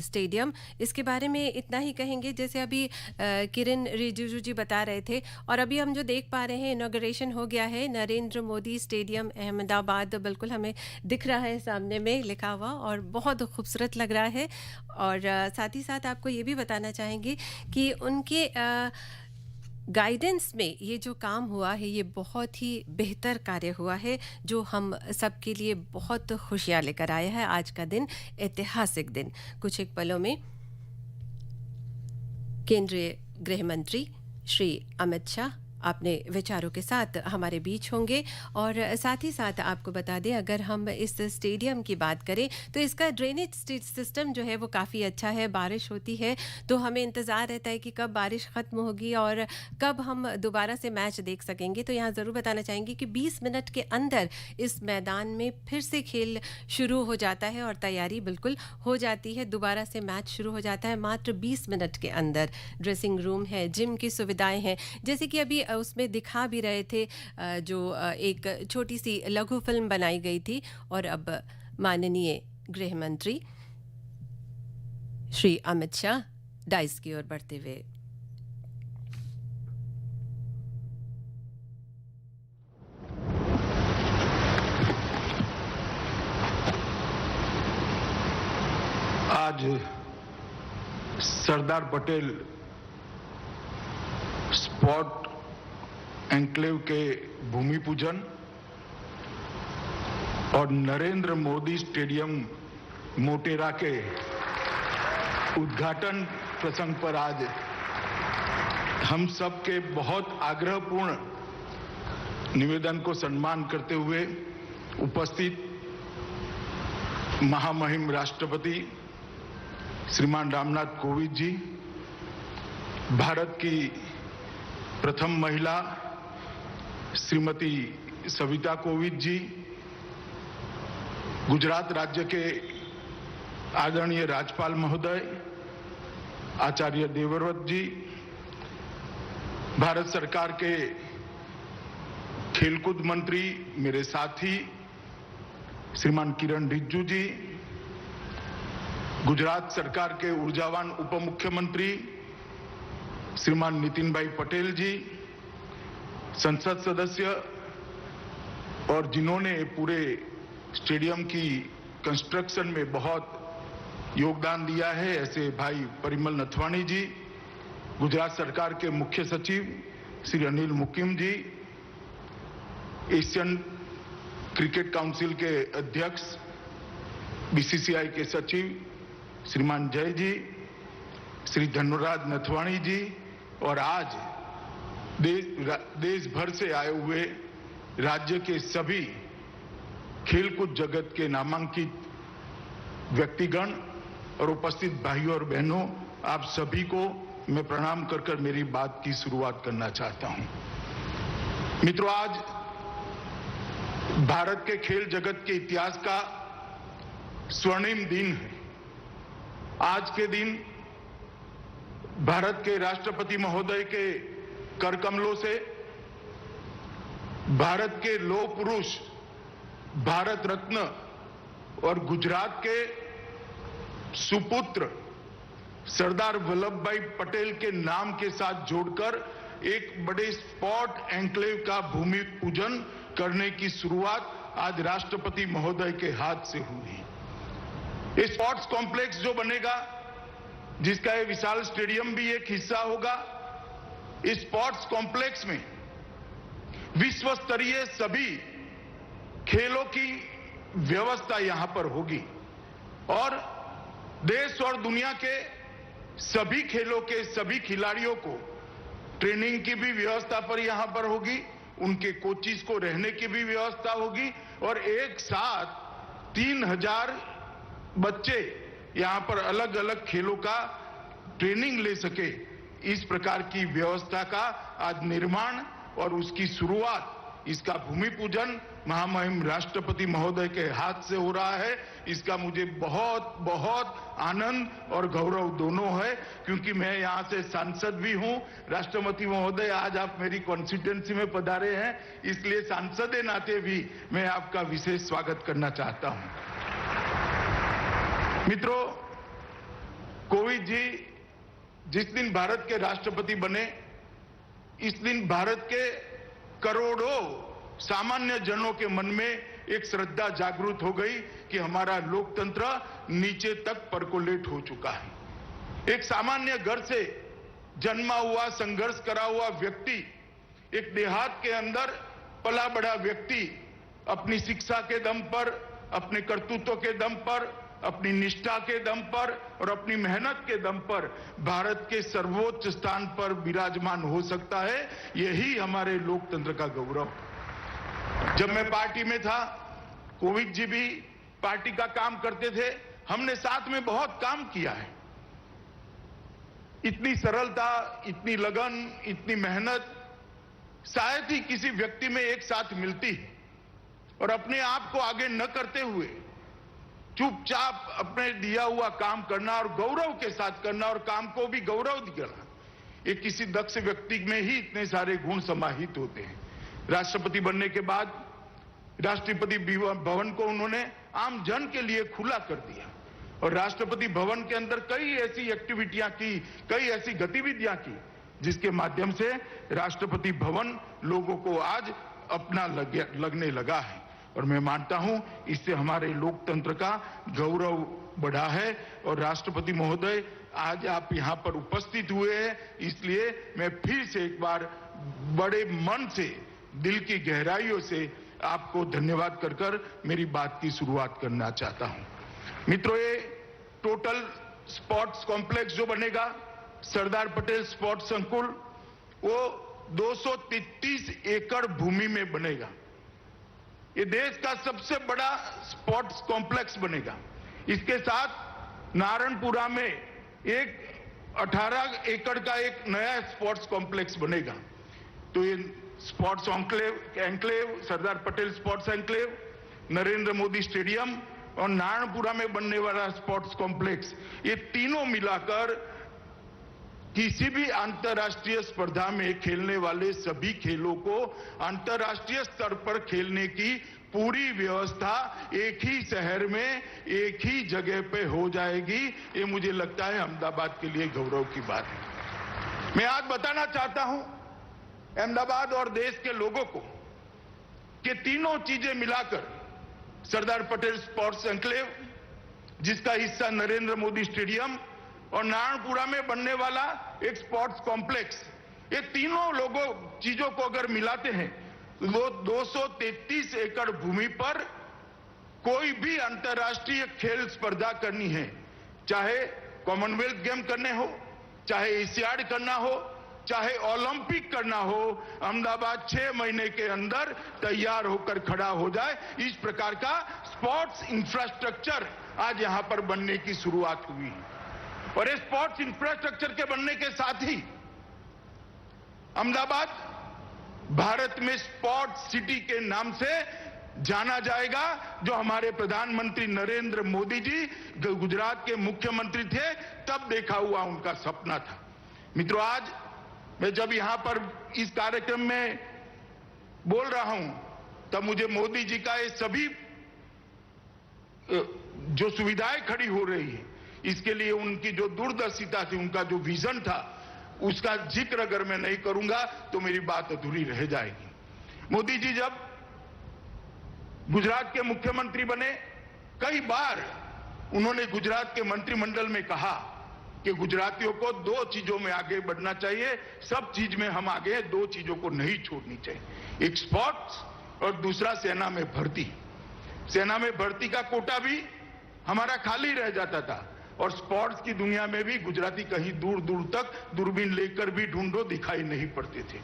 स्टेडियम, इसके बारे में इतना ही कहेंगे जैसे अभी किरण रिजिजू जी बता रहे थे और अभी हम जो देख पा रहे हैं इनॉग्रेशन हो गया है नरेंद्र मोदी स्टेडियम अहमदाबाद, बिल्कुल हमें दिख रहा है सामने में लिखा हुआ और बहुत खूबसूरत लग रहा है। और साथ ही साथ आपको ये भी बताना चाहेंगे कि उनके गाइडेंस में ये जो काम हुआ है ये बहुत ही बेहतर कार्य हुआ है जो हम सबके लिए बहुत खुशियाँ लेकर आया है। आज का दिन ऐतिहासिक दिन। कुछ एक पलों में केंद्रीय गृह मंत्री श्री अमित शाह अपने विचारों के साथ हमारे बीच होंगे और साथ ही साथ आपको बता दें अगर हम इस स्टेडियम की बात करें तो इसका ड्रेनेज सिस्टम जो है वो काफ़ी अच्छा है। बारिश होती है तो हमें इंतज़ार रहता है कि कब बारिश ख़त्म होगी और कब हम दोबारा से मैच देख सकेंगे। तो यहाँ ज़रूर बताना चाहेंगे कि 20 मिनट के अंदर इस मैदान में फिर से खेल शुरू हो जाता है और तैयारी बिल्कुल हो जाती है। दोबारा से मैच शुरू हो जाता है मात्र 20 मिनट के अंदर। ड्रेसिंग रूम है, जिम की सुविधाएँ हैं, जैसे कि अभी उसमें दिखा भी रहे थे जो एक छोटी सी लघु फिल्म बनाई गई थी। और अब माननीय गृह मंत्री श्री अमित शाह डाइस की ओर बढ़ते हुए। आज सरदार पटेल स्पोर्ट एन्क्लेव के भूमि पूजन और नरेंद्र मोदी स्टेडियम मोटेरा के उद्घाटन प्रसंग पर आज हम सब के बहुत आग्रहपूर्ण निवेदन को सम्मान करते हुए उपस्थित महामहिम राष्ट्रपति श्रीमान रामनाथ कोविंद जी, भारत की प्रथम महिला श्रीमती सविता कोविंद जी, गुजरात राज्य के आदरणीय राज्यपाल महोदय आचार्य देवव्रत जी, भारत सरकार के खेलकूद मंत्री मेरे साथी श्रीमान किरण रिजिजू जी, गुजरात सरकार के ऊर्जावान उप मुख्यमंत्री श्रीमान नितिन भाई पटेल जी, संसद सदस्य और जिन्होंने पूरे स्टेडियम की कंस्ट्रक्शन में बहुत योगदान दिया है ऐसे भाई परिमल नथवाणी जी, गुजरात सरकार के मुख्य सचिव श्री अनिल मुकिम जी, एशियन क्रिकेट काउंसिल के अध्यक्ष बीसीसीआई के सचिव श्रीमान जय जी, श्री धनुराज नथवाणी जी और आज देश भर से आए हुए राज्य के सभी खेलकूद जगत के नामांकित व्यक्तिगण और उपस्थित भाइयों और बहनों, आप सभी को मैं प्रणाम कर मेरी बात की शुरुआत करना चाहता हूं। मित्रों, आज भारत के खेल जगत के इतिहास का स्वर्णिम दिन है। आज के दिन भारत के राष्ट्रपति महोदय के कर कमलों से भारत के लौह पुरुष, भारत रत्न और गुजरात के सुपुत्र सरदार वल्लभ भाई पटेल के नाम के साथ जोड़कर एक बड़े स्पोर्ट एन्क्लेव का भूमि पूजन करने की शुरुआत आज राष्ट्रपति महोदय के हाथ से हुई। ये स्पोर्ट्स कॉम्प्लेक्स जो बनेगा, जिसका ये विशाल स्टेडियम भी एक हिस्सा होगा, इस स्पोर्ट्स कॉम्प्लेक्स में विश्व स्तरीय सभी खेलों की व्यवस्था यहां पर होगी और देश और दुनिया के सभी खेलों के सभी खिलाड़ियों को ट्रेनिंग की भी व्यवस्था पर यहां पर होगी, उनके कोचिज को रहने की भी व्यवस्था होगी और एक साथ 3000 बच्चे यहां पर अलग अलग खेलों का ट्रेनिंग ले सके, इस प्रकार की व्यवस्था का आज निर्माण और उसकी शुरुआत, इसका भूमि पूजन महामहिम राष्ट्रपति महोदय के हाथ से हो रहा है। इसका मुझे बहुत बहुत आनंद और गौरव दोनों है, क्योंकि मैं यहां से सांसद भी हूं। राष्ट्रपति महोदय, आज आप मेरी कॉन्स्टिट्यूएंसी में पधारे हैं, इसलिए सांसद के नाते भी मैं आपका विशेष स्वागत करना चाहता हूं। मित्रों, कोविंद जी जिस दिन भारत के राष्ट्रपति बने, इस दिन भारत के करोड़ों सामान्य जनों के मन में एक श्रद्धा जागृत हो गई कि हमारा लोकतंत्र नीचे तक परकोलेट हो चुका है। एक सामान्य घर से जन्मा हुआ, संघर्ष करा हुआ व्यक्ति, एक देहात के अंदर पला बड़ा व्यक्ति अपनी शिक्षा के दम पर, अपने कर्तृत्व के दम पर, अपनी निष्ठा के दम पर और अपनी मेहनत के दम पर भारत के सर्वोच्च स्थान पर विराजमान हो सकता है। यही हमारे लोकतंत्र का गौरव। जब मैं पार्टी में था, कोविंद जी भी पार्टी का काम करते थे, हमने साथ में बहुत काम किया है। इतनी सरलता, इतनी लगन, इतनी मेहनत शायद ही किसी व्यक्ति में एक साथ मिलती है। और अपने आप को आगे न करते हुए चुपचाप अपने दिया हुआ काम करना और गौरव के साथ करना और काम को भी गौरव देना, ये किसी दक्ष व्यक्ति में ही इतने सारे गुण समाहित होते हैं। राष्ट्रपति बनने के बाद राष्ट्रपति भवन को उन्होंने आम जन के लिए खुला कर दिया और राष्ट्रपति भवन के अंदर कई ऐसी एक्टिविटियां की, कई ऐसी गतिविधियां की, जिसके माध्यम से राष्ट्रपति भवन लोगों को आज अपना लगने लगा है। और मैं मानता हूं इससे हमारे लोकतंत्र का गौरव बढ़ा है। और राष्ट्रपति महोदय, आज आप यहां पर उपस्थित हुए हैं, इसलिए मैं फिर से एक बार बड़े मन से, दिल की गहराइयों से आपको धन्यवाद कर मेरी बात की शुरुआत करना चाहता हूं। मित्रों, ये टोटल स्पोर्ट्स कॉम्प्लेक्स जो बनेगा, सरदार पटेल स्पोर्ट्स संकुल, वो 233 एकड़ भूमि में बनेगा। ये देश का सबसे बड़ा स्पोर्ट्स कॉम्प्लेक्स बनेगा। इसके साथ नारायणपुरा में एक 18 एकड़ का एक नया स्पोर्ट्स कॉम्प्लेक्स बनेगा। तो ये sports enclave, Sardar Patel sports enclave, Narendra Modi stadium और नारायणपुरा में बनने वाला स्पोर्ट्स कॉम्प्लेक्स, ये तीनों मिलाकर किसी भी अंतर्राष्ट्रीय स्पर्धा में खेलने वाले सभी खेलों को अंतर्राष्ट्रीय स्तर पर खेलने की पूरी व्यवस्था एक ही शहर में, एक ही जगह पे हो जाएगी। ये मुझे लगता है अहमदाबाद के लिए गौरव की बात है। मैं आज बताना चाहता हूं अहमदाबाद और देश के लोगों को कि तीनों चीजें मिलाकर सरदार पटेल स्पोर्ट्स एन्क्लेव, जिसका हिस्सा नरेंद्र मोदी स्टेडियम और नारायणपुरा में बनने वाला एक स्पोर्ट्स कॉम्प्लेक्स, ये तीनों चीजों को अगर मिलाते हैं तो वो 233 एकड़ भूमि पर कोई भी अंतर्राष्ट्रीय खेल स्पर्धा करनी है, चाहे कॉमनवेल्थ गेम करने हो, चाहे एशियाड करना हो, चाहे ओलंपिक करना हो, अहमदाबाद 6 महीने के अंदर तैयार होकर खड़ा हो जाए। इस प्रकार का स्पोर्ट्स इंफ्रास्ट्रक्चर आज यहां पर बनने की शुरुआत हुई है। और इस स्पोर्ट्स इंफ्रास्ट्रक्चर के बनने के साथ ही अहमदाबाद भारत में स्पोर्ट्स सिटी के नाम से जाना जाएगा जो हमारे प्रधानमंत्री नरेंद्र मोदी जी गुजरात के मुख्यमंत्री थे तब देखा हुआ उनका सपना था। मित्रों, आज मैं जब यहां पर इस कार्यक्रम में बोल रहा हूं तब मुझे मोदी जी का ये सभी जो सुविधाएं खड़ी हो रही है इसके लिए उनकी जो दूरदर्शिता थी, उनका जो विजन था, उसका जिक्र अगर मैं नहीं करूंगा तो मेरी बात अधूरी रह जाएगी। मोदी जी जब गुजरात के मुख्यमंत्री बने, कई बार उन्होंने गुजरात के मंत्रिमंडल में कहा कि गुजरातियों को दो चीजों में आगे बढ़ना चाहिए, सब चीज में हम आगे हैं, दो चीजों को नहीं छोड़नी चाहिए, एक स्पोर्ट्स और दूसरा सेना में भर्ती। सेना में भर्ती का कोटा भी हमारा खाली रह जाता था और स्पोर्ट्स की दुनिया में भी गुजराती कहीं दूर दूर तक दूरबीन लेकर भी ढूंढो दिखाई नहीं पड़ते थे।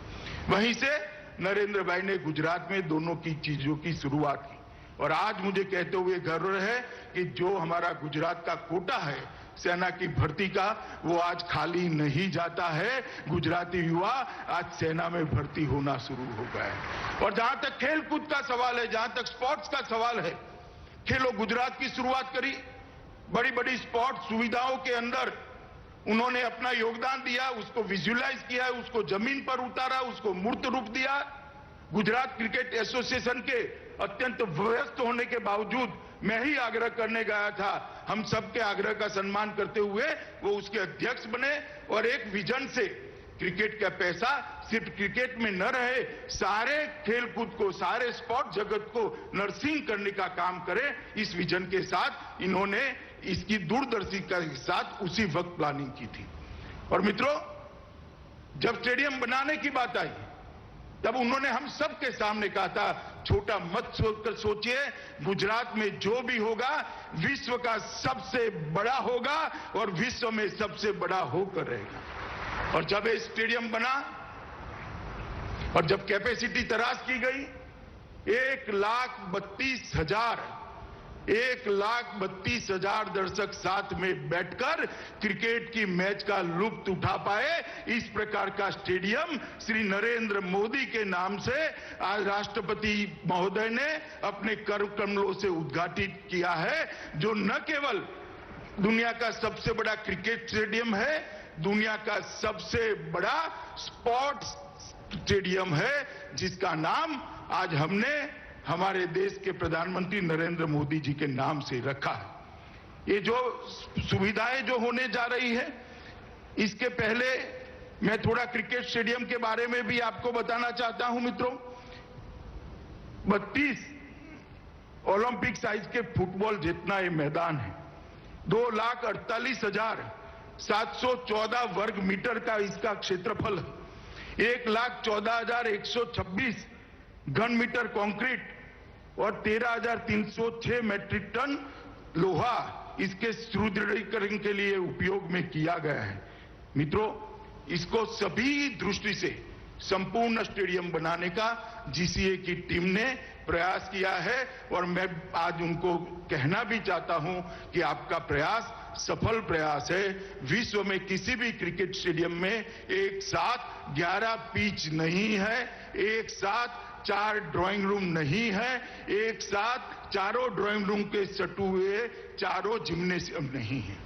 वहीं से नरेंद्र भाई ने गुजरात में दोनों की चीजों की शुरुआत की और आज मुझे कहते हुए गर्व है कि जो हमारा गुजरात का कोटा है सेना की भर्ती का, वो आज खाली नहीं जाता है। गुजराती युवा आज सेना में भर्ती होना शुरू हो गया है। और जहां तक खेल कूद का सवाल है, जहां तक स्पोर्ट्स का सवाल है, खेलो गुजरात की शुरुआत करी, बड़ी बड़ी स्पोर्ट्स सुविधाओं के अंदर उन्होंने अपना योगदान दिया, उसको विजुअलाइज किया, उसको जमीन पर उतारा, उसको मूर्त रूप दिया। गुजरात क्रिकेट एसोसिएशन के अत्यंत व्यस्त होने के बावजूद मैं ही आग्रह करने गया था, हम सबके आग्रह का सम्मान करते हुए वो उसके अध्यक्ष बने और एक विजन से क्रिकेट का पैसा सिर्फ क्रिकेट में न रहे, सारे खेलकूद को, सारे स्पोर्ट जगत को नर्सिंग करने का काम करे। इस विजन के साथ इन्होंने इसकी दूरदर्शिता के साथ उसी वक्त प्लानिंग की थी। और मित्रों, जब स्टेडियम बनाने की बात आई तब उन्होंने हम सबके सामने कहा था, छोटा मत सोचिए, गुजरात में जो भी होगा विश्व का सबसे बड़ा होगा और विश्व में सबसे बड़ा होकर रहेगा। और जब ये स्टेडियम बना और जब कैपेसिटी तलाश की गई, 1,32,000 दर्शक साथ में बैठकर क्रिकेट की मैच का लुत्फ उठा पाए, इस प्रकार का स्टेडियम श्री नरेंद्र मोदी के नाम से आज राष्ट्रपति महोदय ने अपने कर कमलों से उद्घाटित किया है, जो न केवल दुनिया का सबसे बड़ा क्रिकेट स्टेडियम है, दुनिया का सबसे बड़ा स्पोर्ट्स स्टेडियम है, जिसका नाम आज हमने हमारे देश के प्रधानमंत्री नरेंद्र मोदी जी के नाम से रखा है। ये जो सुविधाएं जो होने जा रही है, इसके पहले मैं थोड़ा क्रिकेट स्टेडियम के बारे में भी आपको बताना चाहता हूं मित्रों। 32 ओलंपिक साइज के फुटबॉल जितना ये मैदान है, 2,48,714 वर्ग मीटर का इसका क्षेत्रफल है, 1,14,126 घन मीटर कंक्रीट और 13,306 मैट्रिक टन लोहा इसके सुदृढ़ीकरण के लिए उपयोग में किया गया है। मित्रों, इसको सभी दृष्टि से संपूर्ण स्टेडियम बनाने का जीसीए की टीम ने प्रयास किया है और मैं आज उनको कहना भी चाहता हूं कि आपका प्रयास सफल प्रयास है। विश्व में किसी भी क्रिकेट स्टेडियम में एक साथ 11 पिच नहीं है, एक साथ 4 ड्राइंग रूम नहीं है, एक साथ चारों ड्राइंग रूम के सटू हुए चारों जिम्नेशियम नहीं है।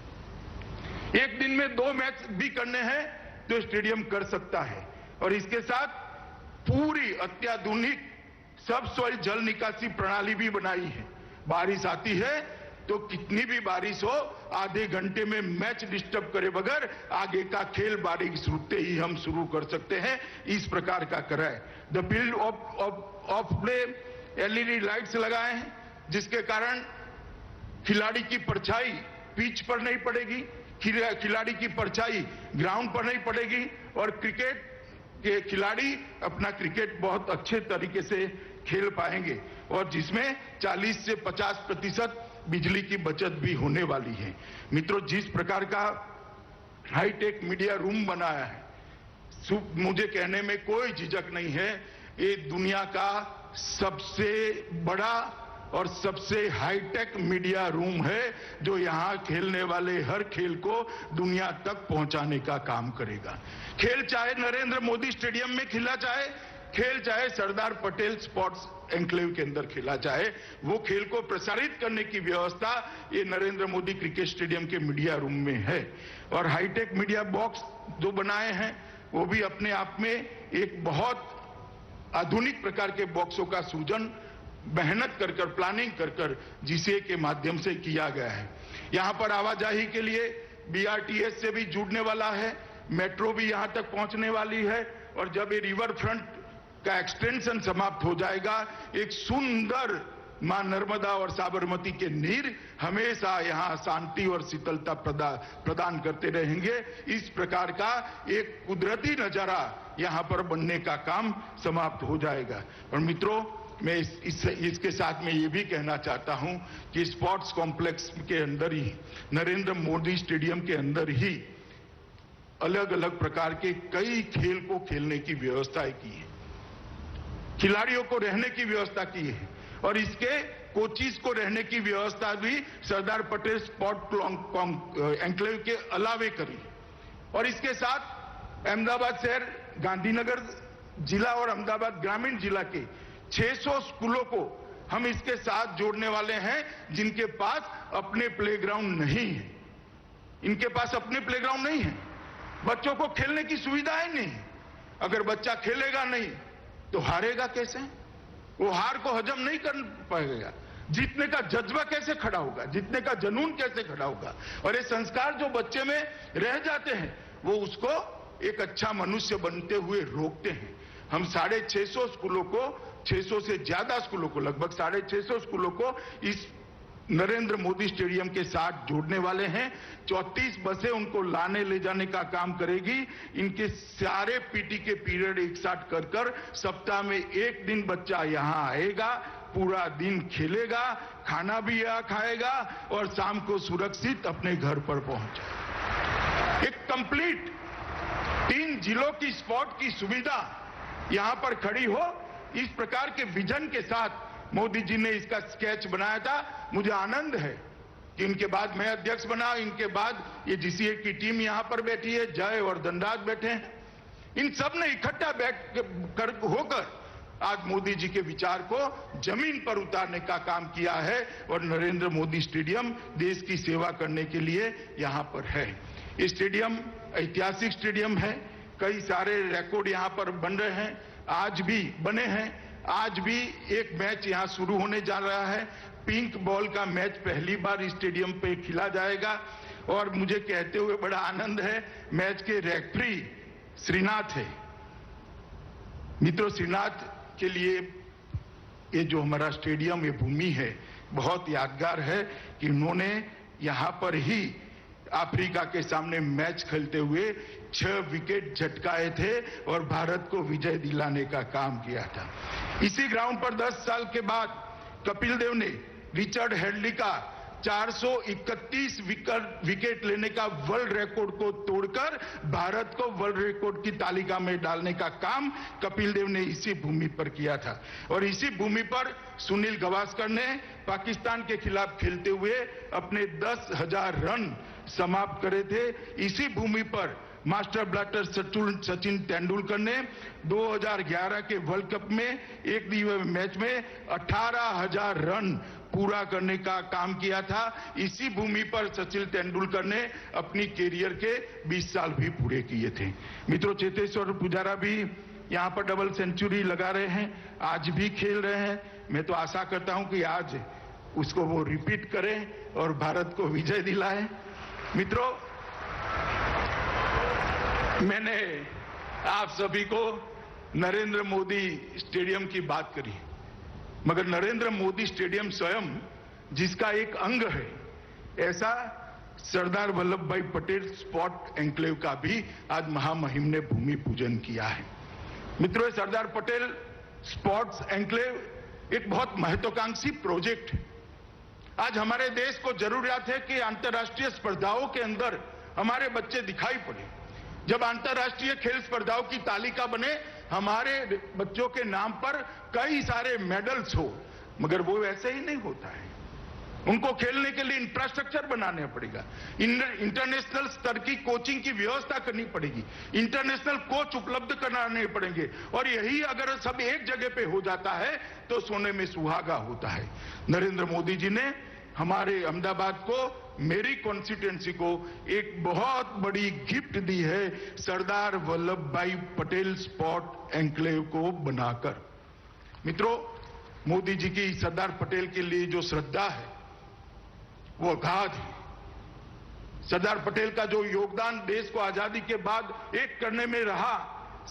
एक दिन में 2 मैच भी करने हैं तो स्टेडियम कर सकता है और इसके साथ पूरी अत्याधुनिक सबसॉइल जल निकासी प्रणाली भी बनाई है। बारिश आती है तो कितनी भी बारिश हो, आधे घंटे में मैच डिस्टर्ब करे बगैर आगे का खेल बारिश रुकते ही हम शुरू कर सकते हैं, इस प्रकार का करा है। The field of play LED lights लगाए हैं, जिसके कारण खिलाड़ी की परछाई पिच पर नहीं पड़ेगी, खिलाड़ी की परछाई ग्राउंड पर नहीं पड़ेगी और क्रिकेट के खिलाड़ी अपना क्रिकेट बहुत अच्छे तरीके से खेल पाएंगे और जिसमें 40 से 50% बिजली की बचत भी होने वाली है। मित्रों, जिस प्रकार का हाईटेक मीडिया रूम बनाया है, मुझे कहने में कोई झिझक नहीं है, ये दुनिया का सबसे बड़ा और सबसे हाईटेक मीडिया रूम है, जो यहां खेलने वाले हर खेल को दुनिया तक पहुंचाने का काम करेगा। खेल चाहे नरेंद्र मोदी स्टेडियम में खेला, चाहे खेल चाहे सरदार पटेल स्पोर्ट्स एन्क्लेव के अंदर खेला जाए, वो खेल को प्रसारित करने की व्यवस्था ये नरेंद्र मोदी क्रिकेट स्टेडियम के मीडिया रूम में है। और हाईटेक मीडिया बॉक्स जो बनाए हैं वो भी अपने आप में एक बहुत आधुनिक प्रकार के बॉक्सों का सृजन मेहनत कर प्लानिंग कर जीसीए के माध्यम से किया गया है। यहाँ पर आवाजाही के लिए बीआरटीएस से भी जुड़ने वाला है, मेट्रो भी यहाँ तक पहुंचने वाली है, और जब ये रिवर फ्रंट का एक्सटेंशन समाप्त हो जाएगा, एक सुंदर मां नर्मदा और साबरमती के नीर हमेशा यहाँ शांति और शीतलता प्रदान करते रहेंगे। इस प्रकार का एक कुदरती नजारा यहाँ पर बनने का काम समाप्त हो जाएगा। और मित्रों, मैं इसके साथ में ये भी कहना चाहता हूं कि स्पोर्ट्स कॉम्प्लेक्स के अंदर ही, नरेंद्र मोदी स्टेडियम के अंदर ही अलग अलग प्रकार के कई खेल को खेलने की व्यवस्था की है, खिलाड़ियों को रहने की व्यवस्था की है, और इसके कोचिज को रहने की व्यवस्था भी सरदार पटेल स्पोर्ट एन्क्लेव के अलावे करी। और इसके साथ अहमदाबाद शहर, गांधीनगर जिला और अहमदाबाद ग्रामीण जिला के 600 स्कूलों को हम इसके साथ जोड़ने वाले हैं, जिनके पास अपने प्लेग्राउंड नहीं है। इनके पास अपने प्लेग्राउंड नहीं है, बच्चों को खेलने की सुविधाएं नहीं। अगर बच्चा खेलेगा नहीं तो हारेगा कैसे? वो हार को हजम नहीं कर पाएगा। जीतने का जज्बा कैसे खड़ा होगा? जीतने का जुनून कैसे खड़ा होगा? और ये संस्कार जो बच्चे में रह जाते हैं, वो उसको एक अच्छा मनुष्य बनते हुए रोकते हैं। हम 650 स्कूलों को, 600 से ज्यादा स्कूलों को, लगभग 650 स्कूलों को इस नरेंद्र मोदी स्टेडियम के साथ जोड़ने वाले हैं। 34 बसें उनको लाने ले जाने का काम करेगी। इनके सारे पीटी के पीरियड एक साथ कर सप्ताह में एक दिन बच्चा यहाँ आएगा, पूरा दिन खेलेगा, खाना भी यहाँ खाएगा और शाम को सुरक्षित अपने घर पर पहुंचेगा। एक कंप्लीट 3 जिलों की स्पोर्ट की सुविधा यहाँ पर खड़ी हो, इस प्रकार के विजन के साथ मोदी जी ने इसका स्केच बनाया था। मुझे आनंद है कि इनके बाद मैं अध्यक्ष बना, इनके बाद ये जीसीए की टीम यहां पर बैठी है, जय और धनराज बैठे हैं। इन सब ने इकट्ठा होकर आज मोदी जी के विचार को जमीन पर उतारने का काम किया है और नरेंद्र मोदी स्टेडियम देश की सेवा करने के लिए यहां पर है। ये स्टेडियम ऐतिहासिक स्टेडियम है, कई सारे रिकॉर्ड यहां पर बन रहे हैं, आज भी बने हैं। आज भी एक मैच यहां शुरू होने जा रहा है। पिंक बॉल का मैच पहली बार इस स्टेडियम पे खेला जाएगा और मुझे कहते हुए बड़ा आनंद है, मैच के रेफरी श्रीनाथ है। मित्रों, श्रीनाथ के लिए ये जो हमारा स्टेडियम, ये भूमि है, बहुत यादगार है कि उन्होंने यहां पर ही अफ्रीका के सामने मैच खेलते हुए 6 विकेट झटकाए थे और भारत को विजय दिलाने का काम किया था। इसी ग्राउंड पर 10 साल के बाद कपिल देव ने रिचर्ड हेडली का 431 विकेट लेने का वर्ल्ड रिकॉर्ड को तोड़कर भारत को वर्ल्ड रिकॉर्ड की तालिका में डालने का काम कपिल देव ने इसी भूमि पर किया था। और इसी भूमि पर सुनील गावस्कर ने पाकिस्तान के खिलाफ खेलते हुए अपने 10,000 रन समाप्त करे थे। इसी भूमि पर मास्टर ब्लास्टर सचिन तेंदुलकर ने 2011 के वर्ल्ड कप में एक दिवसीय मैच में 18,000 रन पूरा करने का काम किया था। इसी भूमि पर सचिन तेंदुलकर ने अपनी कैरियर के 20 साल भी पूरे किए थे। मित्रों, चेतेश्वर पुजारा भी यहां पर डबल सेंचुरी लगा रहे हैं, आज भी खेल रहे हैं। मैं तो आशा करता हूं कि आज उसको वो रिपीट करें और भारत को विजय दिलाएं। मित्रों, मैंने आप सभी को नरेंद्र मोदी स्टेडियम की बात करी, मगर नरेंद्र मोदी स्टेडियम स्वयं जिसका एक अंग है, ऐसा सरदार वल्लभ भाई पटेल स्पोर्ट एन्क्लेव का भी आज महामहिम ने भूमि पूजन किया है। मित्रों, सरदार पटेल स्पोर्ट्स एन्क्लेव एक बहुत महत्वाकांक्षी प्रोजेक्ट है। आज हमारे देश को जरूरत है कि अंतर्राष्ट्रीय स्पर्धाओं के अंदर हमारे बच्चे दिखाई पड़े। जब अंतर्राष्ट्रीय खेल स्पर्धाओं की तालिका बने, हमारे बच्चों के नाम पर कई सारे मेडल्स हो, मगर वो वैसे ही नहीं होता है। उनको खेलने के लिए इंफ्रास्ट्रक्चर बनाना पड़ेगा, इंटरनेशनल स्तर की कोचिंग की व्यवस्था करनी पड़ेगी, इंटरनेशनल कोच उपलब्ध कराने पड़ेंगे। और यही अगर सब एक जगह पे हो जाता है तो सोने में सुहागा होता है। नरेंद्र मोदी जी ने हमारे अहमदाबाद को, मेरी कॉन्स्टिट्यूएंसी को एक बहुत बड़ी गिफ्ट दी है सरदार वल्लभ भाई पटेल स्पोर्ट एन्क्लेव को बनाकर। मित्रों, मोदी जी की सरदार पटेल के लिए जो श्रद्धा है वो अगाध है। सरदार पटेल का जो योगदान देश को आजादी के बाद एक करने में रहा,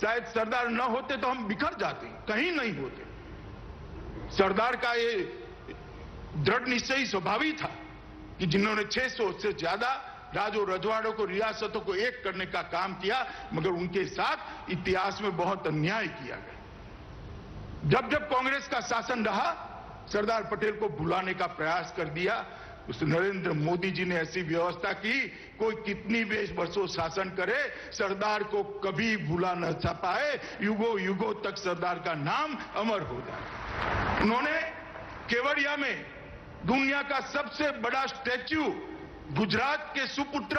शायद सरदार न होते तो हम बिखर जाते, कहीं नहीं होते। सरदार का ये दृढ़ निश्चयी स्वभावी था कि जिन्होंने 600 से ज्यादा राज और रजवाड़ों को, रियासतों को एक करने का काम किया, मगर उनके साथ इतिहास में बहुत अन्याय किया गया। जब जब कांग्रेस का शासन रहा, सरदार पटेल को भुलाने का प्रयास कर दिया। उस नरेंद्र मोदी जी ने ऐसी व्यवस्था की, कोई कितनी भी वर्षों शासन करे, सरदार को कभी भुला न पाए, युगों युगों तक सरदार का नाम अमर हो जाए। उन्होंने केवड़िया में दुनिया का सबसे बड़ा स्टैच्यू गुजरात के सुपुत्र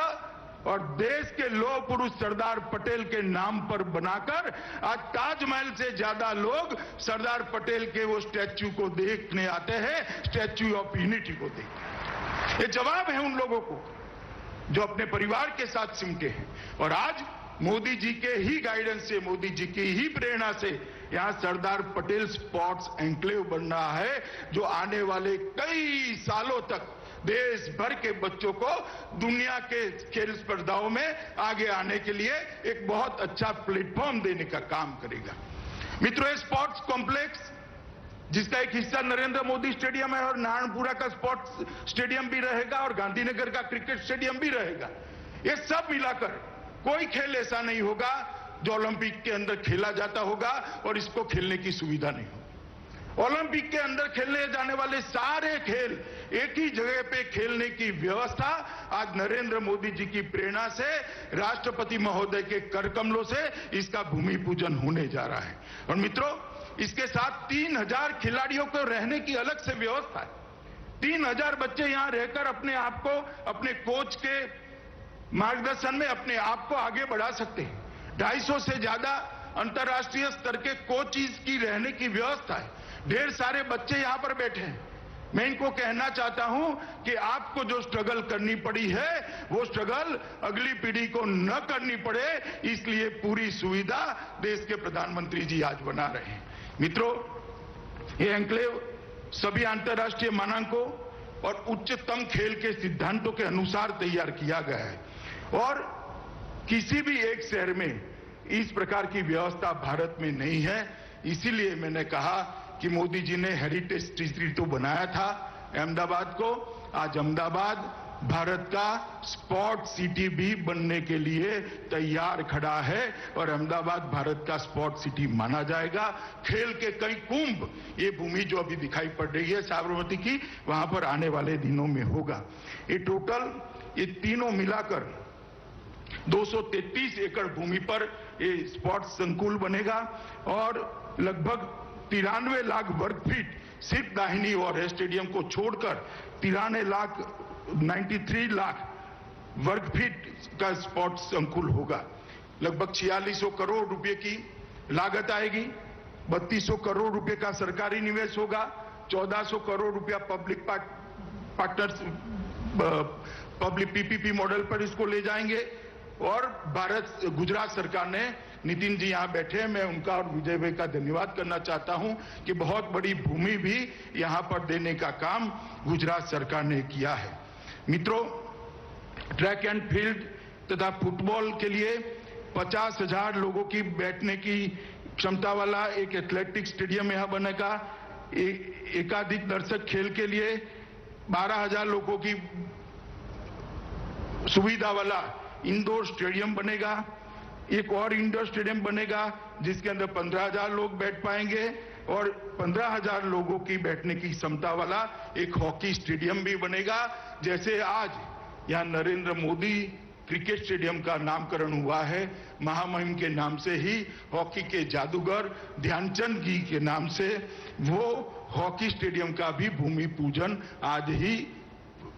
और देश के लौह पुरुष सरदार पटेल के नाम पर बनाकर आज ताजमहल से ज्यादा लोग सरदार पटेल के वो स्टैच्यू को देखने आते हैं, स्टैच्यू ऑफ यूनिटी को देखते हैं। ये जवाब है उन लोगों को जो अपने परिवार के साथ सिमटे हैं। और आज मोदी जी के ही गाइडेंस से, मोदी जी की ही प्रेरणा से यहां सरदार पटेल स्पोर्ट्स एन्क्लेव बन रहा है, जो आने वाले कई सालों तक देश भर के बच्चों को दुनिया के खेल स्पर्धाओं में आगे आने के लिए एक बहुत अच्छा प्लेटफॉर्म देने का काम करेगा। मित्रों, ये स्पोर्ट्स कॉम्प्लेक्स जिसका एक हिस्सा नरेंद्र मोदी स्टेडियम है और नारायणपुरा का स्पोर्ट्स स्टेडियम भी रहेगा और गांधीनगर का क्रिकेट स्टेडियम भी रहेगा। ये सब मिलाकर कोई खेल ऐसा नहीं होगा जो ओलंपिक के अंदर खेला जाता होगा और इसको खेलने की सुविधा नहीं हो। ओलंपिक के अंदर खेलने जाने वाले सारे खेल एक ही जगह पे खेलने की व्यवस्था आज नरेंद्र मोदी जी की प्रेरणा से, राष्ट्रपति महोदय के कर कमलों से इसका भूमि पूजन होने जा रहा है। और मित्रों, इसके साथ 3000 खिलाड़ियों को रहने की अलग से व्यवस्था है। 3000 बच्चे यहां रहकर अपने आप को, अपने कोच के मार्गदर्शन में अपने आप को आगे बढ़ा सकते हैं। 250 से ज्यादा अंतर्राष्ट्रीय स्तर के कोचेस की रहने की व्यवस्था है। ढेर सारे बच्चे यहां पर बैठे हैं। मैं इनको कहना चाहता हूं कि आपको जो स्ट्रगल करनी पड़ी है वो स्ट्रगल अगली पीढ़ी को न करनी पड़े, इसलिए पूरी सुविधा देश के प्रधानमंत्री जी आज बना रहे हैं। मित्रों, ये एन्क्लेव सभी अंतर्राष्ट्रीय मानकों और उच्चतम खेल के सिद्धांतों के अनुसार तैयार किया गया है और किसी भी एक शहर में इस प्रकार की व्यवस्था भारत में नहीं है। इसीलिए मैंने कहा कि मोदी जी ने हेरिटेज सिटी तो बनाया था अहमदाबाद को, आज अहमदाबाद भारत का स्पोर्ट सिटी भी बनने के लिए तैयार खड़ा है और अहमदाबाद भारत का स्पोर्ट सिटी माना जाएगा। खेल के कई कुंभ, ये भूमि जो अभी दिखाई पड़ रही है साबरमती की, वहां पर आने वाले दिनों में होगा। ये टोटल, ये तीनों मिलाकर 233 एकड़ भूमि पर ये स्पोर्ट्स संकुल बनेगा और लगभग 93 लाख वर्ग फीट सिर्फ दाहिनी ओर है, स्टेडियम को छोड़कर 93 लाख वर्ग फीट का स्पोर्ट्स संकुल होगा। लगभग 4600 करोड़ रुपए की लागत आएगी, 3200 करोड़ रुपए का सरकारी निवेश होगा, 1400 करोड़ रुपया public partners public PPP model पर इसको ले जाएंगे। और गुजरात सरकार ने, नितिन जी यहां बैठे हैं, मैं उनका और विजय भाई का धन्यवाद करना चाहता हूं कि बहुत बड़ी भूमि भी यहां पर देने का काम गुजरात सरकार ने किया है। मित्रों, ट्रैक एंड फील्ड तथा फुटबॉल के लिए 50,000 लोगों की बैठने की क्षमता वाला एक एथलेटिक स्टेडियम यहां बनेगा। एकाधिक दर्शक खेल के लिए 12,000 लोगों की सुविधा वाला इंडोर स्टेडियम बनेगा। एक और इंडोर स्टेडियम बनेगा जिसके अंदर 15,000 लोग बैठ पाएंगे और 15,000 लोगों की बैठने की क्षमता वाला एक हॉकी स्टेडियम भी बनेगा। जैसे आज यहां नरेंद्र मोदी क्रिकेट स्टेडियम का नामकरण हुआ है, महामहिम के नाम से ही हॉकी के जादूगर ध्यानचंद जी के नाम से वो हॉकी स्टेडियम का भी भूमि पूजन आज ही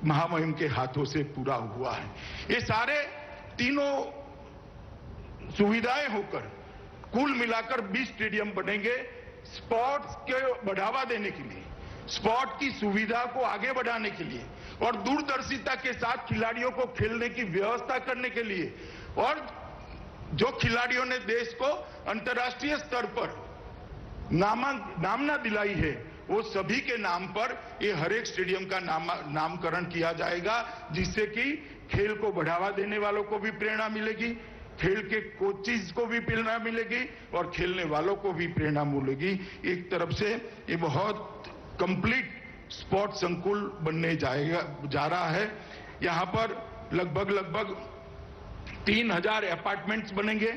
महामहिम के हाथों से पूरा हुआ है। ये सारे तीनों सुविधाएं होकर कुल मिलाकर 20 स्टेडियम बनेंगे स्पोर्ट्स के बढ़ावा देने के लिए, स्पोर्ट की सुविधा को आगे बढ़ाने के लिए और दूरदर्शिता के साथ खिलाड़ियों को खेलने की व्यवस्था करने के लिए, और जो खिलाड़ियों ने देश को अंतर्राष्ट्रीय स्तर पर नामना दिलाई है वो सभी के नाम पर ये हर एक स्टेडियम का नामकरण किया जाएगा, जिससे कि खेल को बढ़ावा देने वालों को भी प्रेरणा मिलेगी, खेल के कोचेस को भी प्रेरणा मिलेगी और खेलने वालों को भी प्रेरणा मिलेगी। एक तरफ से ये बहुत कंप्लीट स्पोर्ट संकुल बनने जा रहा है। यहाँ पर लगभग 3000 अपार्टमेंट्स बनेंगे,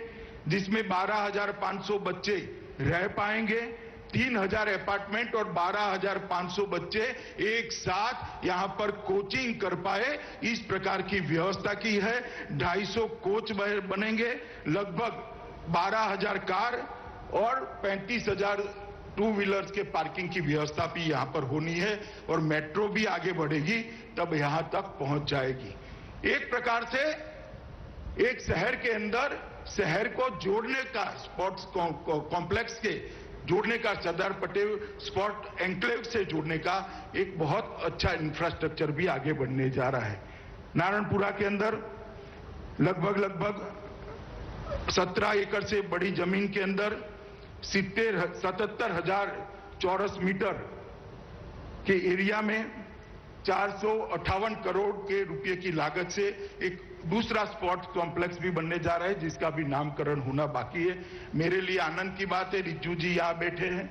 जिसमें 12,500 बच्चे रह पाएंगे। 3000 अपार्टमेंट और 12,500 बच्चे एक साथ यहां पर कोचिंग कर पाए, इस प्रकार की व्यवस्था की है। 250 कोच बनेंगे, लगभग 12,000 कार और 35,000 टू व्हीलर्स के पार्किंग की व्यवस्था भी यहां पर होनी है और मेट्रो भी आगे बढ़ेगी तब यहां तक पहुंच जाएगी। एक प्रकार से एक शहर के अंदर शहर को जोड़ने का, स्पोर्ट्स कॉम्प्लेक्स के जोड़ने का, सरदार पटेल स्पोर्ट एन्क्लेव से जोड़ने का एक बहुत अच्छा इंफ्रास्ट्रक्चर भी आगे बढ़ने जा रहा है। नारायणपुरा के अंदर लगभग 17 एकड़ से बड़ी जमीन के अंदर 77,000 चौरस मीटर के एरिया में 458 करोड़ के रुपए की लागत से एक दूसरा स्पोर्ट्स कॉम्प्लेक्स भी बनने जा रहा है, जिसका भी नामकरण होना बाकी है। मेरे लिए आनंद की बात है, रिज्जू जी यहाँ बैठे हैं,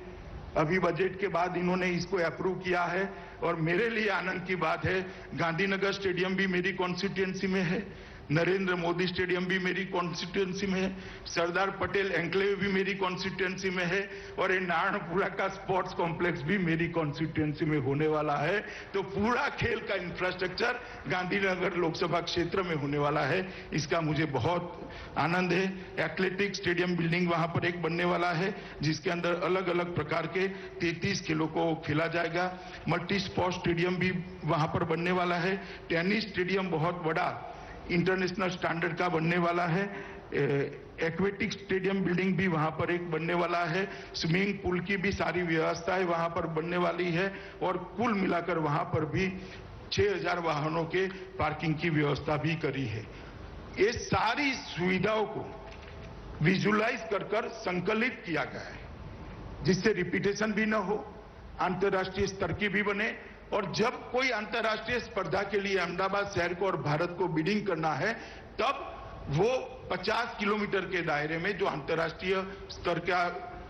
अभी बजट के बाद इन्होंने इसको अप्रूव किया है। और मेरे लिए आनंद की बात है, गांधीनगर स्टेडियम भी मेरी कॉन्स्टिट्यूएंसी में है, नरेंद्र मोदी स्टेडियम भी मेरी कॉन्स्टिट्यूएंसी में है, सरदार पटेल एन्क्लेव भी मेरी कॉन्स्टिट्यूएंसी में है और ये नारायणपुरा का स्पोर्ट्स कॉम्प्लेक्स भी मेरी कॉन्स्टिट्यूएंसी में होने वाला है। तो पूरा खेल का इंफ्रास्ट्रक्चर गांधीनगर लोकसभा क्षेत्र में होने वाला है, इसका मुझे बहुत आनंद है। एथलेटिक स्टेडियम बिल्डिंग वहां पर एक बनने वाला है, जिसके अंदर अलग अलग प्रकार के 33 खेलों को खेला जाएगा। मल्टी स्पोर्ट स्टेडियम भी वहां पर बनने वाला है। टेनिस स्टेडियम बहुत बड़ा इंटरनेशनल स्टैंडर्ड का बनने वाला है। एक्वेटिक स्टेडियम बिल्डिंग भी वहां पर एक बनने वाला है। स्विमिंग पूल की भी सारी व्यवस्थाएं वहां पर बनने वाली है और कुल मिलाकर वहां पर भी 6,000 वाहनों के पार्किंग की व्यवस्था भी करी है। ये सारी सुविधाओं को विजुलाइज कर संकलित किया गया है, जिससे रिपीटेशन भी न हो, अंतर्राष्ट्रीय स्तर की भी बने। और जब कोई अंतर्राष्ट्रीय स्पर्धा के लिए अहमदाबाद शहर को और भारत को बिडिंग करना है, तब वो 50 किलोमीटर के दायरे में जो अंतर्राष्ट्रीय स्तर का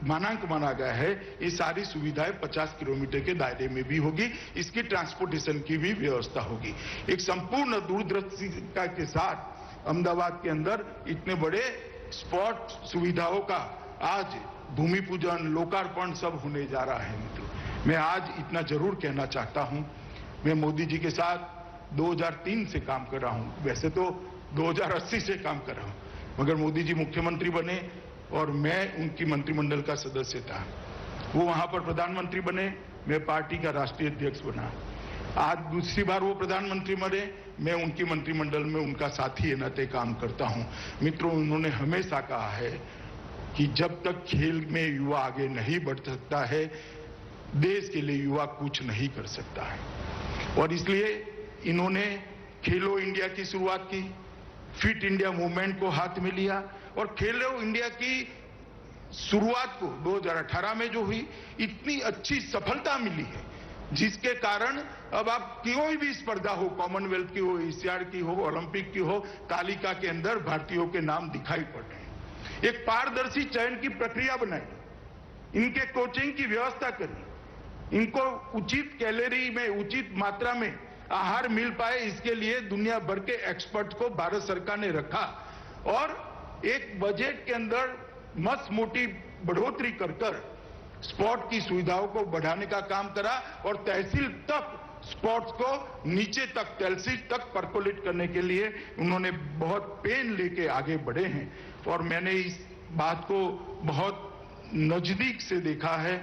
मानांक माना गया है, ये सारी सुविधाएं 50 किलोमीटर के दायरे में भी होगी। इसकी ट्रांसपोर्टेशन की भी व्यवस्था होगी। एक संपूर्ण दूरदर्शिता के साथ अहमदाबाद के अंदर इतने बड़े स्पोर्ट सुविधाओं का आज भूमि पूजन, लोकार्पण सब होने जा रहा है। मित्रों, मैं आज इतना जरूर कहना चाहता हूं, मैं मोदी जी के साथ 2003 से काम कर रहा हूं, वैसे तो 2080 से काम कर रहा हूं, मगर मोदी जी मुख्यमंत्री बने और मैं उनकी मंत्रिमंडल का सदस्य था। वो वहां पर प्रधानमंत्री बने, मैं पार्टी का राष्ट्रीय अध्यक्ष बना। आज दूसरी बार वो प्रधानमंत्री बने, मैं उनकी मंत्रिमंडल में उनका साथी नाते काम करता हूं। मित्रों, उन्होंने हमेशा कहा है कि जब तक खेल में युवा आगे नहीं बढ़ सकता है, देश के लिए युवा कुछ नहीं कर सकता है। और इसलिए इन्होंने खेलो इंडिया की शुरुआत की, फिट इंडिया मूवमेंट को हाथ में लिया और खेलो इंडिया की शुरुआत को 2018 में जो हुई, इतनी अच्छी सफलता मिली है, जिसके कारण अब आप कोई भी स्पर्धा हो, कॉमनवेल्थ की हो, एशियाड की हो, ओलंपिक की हो, तालिका के अंदर भारतीयों के नाम दिखाई पड़ रहे हैं। एक पारदर्शी चयन की प्रक्रिया बनाई, इनके कोचिंग की व्यवस्था करी, इनको उचित कैलोरी में, उचित मात्रा में आहार मिल पाए, इसके लिए दुनिया भर के एक्सपर्ट को भारत सरकार ने रखा और एक बजट के अंदर मस्त मोटी बढ़ोतरी कर स्पोर्ट की सुविधाओं को बढ़ाने का काम करा और तहसील तक स्पोर्ट्स को नीचे तक, तहसील तक परकोलेट करने के लिए उन्होंने बहुत पेन लेके आगे बढ़े हैं। और मैंने इस बात को बहुत नजदीक से देखा है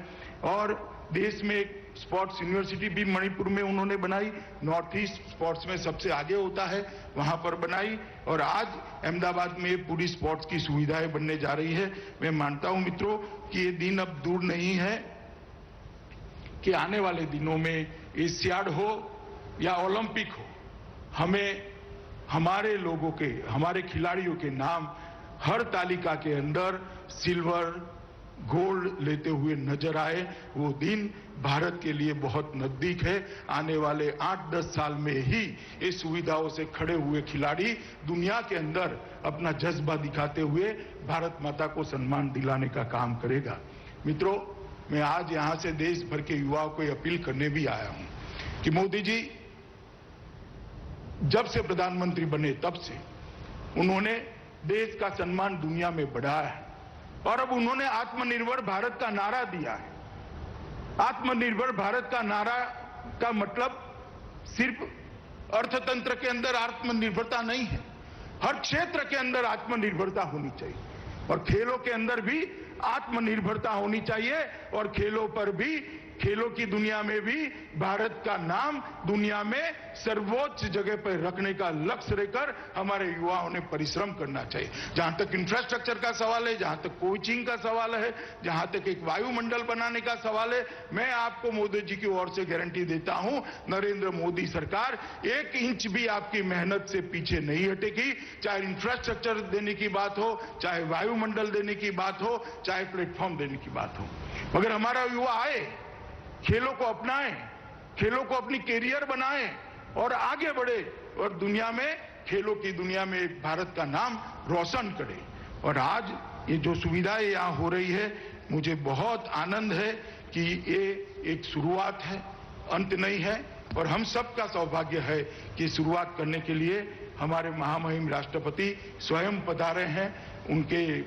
और देश में एक स्पोर्ट्स यूनिवर्सिटी भी मणिपुर में उन्होंने बनाई, नॉर्थ ईस्ट स्पोर्ट्स में सबसे आगे होता है, वहां पर बनाई। और आज अहमदाबाद में पूरी स्पोर्ट्स की सुविधाएं बनने जा रही है। मैं मानता हूं मित्रों कि ये दिन अब दूर नहीं है कि आने वाले दिनों में एशियाड हो या ओलंपिक हो, हमें हमारे लोगों के, हमारे खिलाड़ियों के नाम हर तालिका के अंदर सिल्वर, गोल्ड लेते हुए नजर आए। वो दिन भारत के लिए बहुत नजदीक है। आने वाले 8-10 साल में ही इस सुविधाओं से खड़े हुए खिलाड़ी दुनिया के अंदर अपना जज्बा दिखाते हुए भारत माता को सम्मान दिलाने का काम करेगा। मित्रों, मैं आज यहां से देश भर के युवाओं को अपील करने भी आया हूं कि मोदी जी जब से प्रधानमंत्री बने तब से उन्होंने देश का सम्मान दुनिया में बढ़ाया है और अब उन्होंने आत्मनिर्भर भारत का नारा दिया है। आत्मनिर्भर भारत का नारा का मतलब सिर्फ अर्थतंत्र के अंदर आत्मनिर्भरता नहीं है, हर क्षेत्र के अंदर आत्मनिर्भरता होनी चाहिए और खेलों के अंदर भी आत्मनिर्भरता होनी चाहिए। और खेलों पर भी, खेलों की दुनिया में भी भारत का नाम दुनिया में सर्वोच्च जगह पर रखने का लक्ष्य लेकर हमारे युवाओं ने परिश्रम करना चाहिए। जहां तक इंफ्रास्ट्रक्चर का सवाल है, जहां तक कोचिंग का सवाल है, जहां तक एक वायुमंडल बनाने का सवाल है, मैं आपको मोदी जी की ओर से गारंटी देता हूं, नरेंद्र मोदी सरकार 1 इंच भी आपकी मेहनत से पीछे नहीं हटेगी। चाहे इंफ्रास्ट्रक्चर देने की बात हो, चाहे वायुमंडल देने की बात हो, चाहे प्लेटफॉर्म देने की बात हो, मगर हमारा युवा आए, खेलों को अपनाएं, खेलों को अपनी कैरियर बनाएं और आगे बढ़े और दुनिया में, खेलों की दुनिया में भारत का नाम रोशन करे। और आज ये जो सुविधाएं यहां हो रही है, मुझे बहुत आनंद है कि ये एक शुरुआत है, अंत नहीं है। और हम सबका सौभाग्य है कि शुरुआत करने के लिए हमारे महामहिम राष्ट्रपति स्वयं पधारे हैं। उनके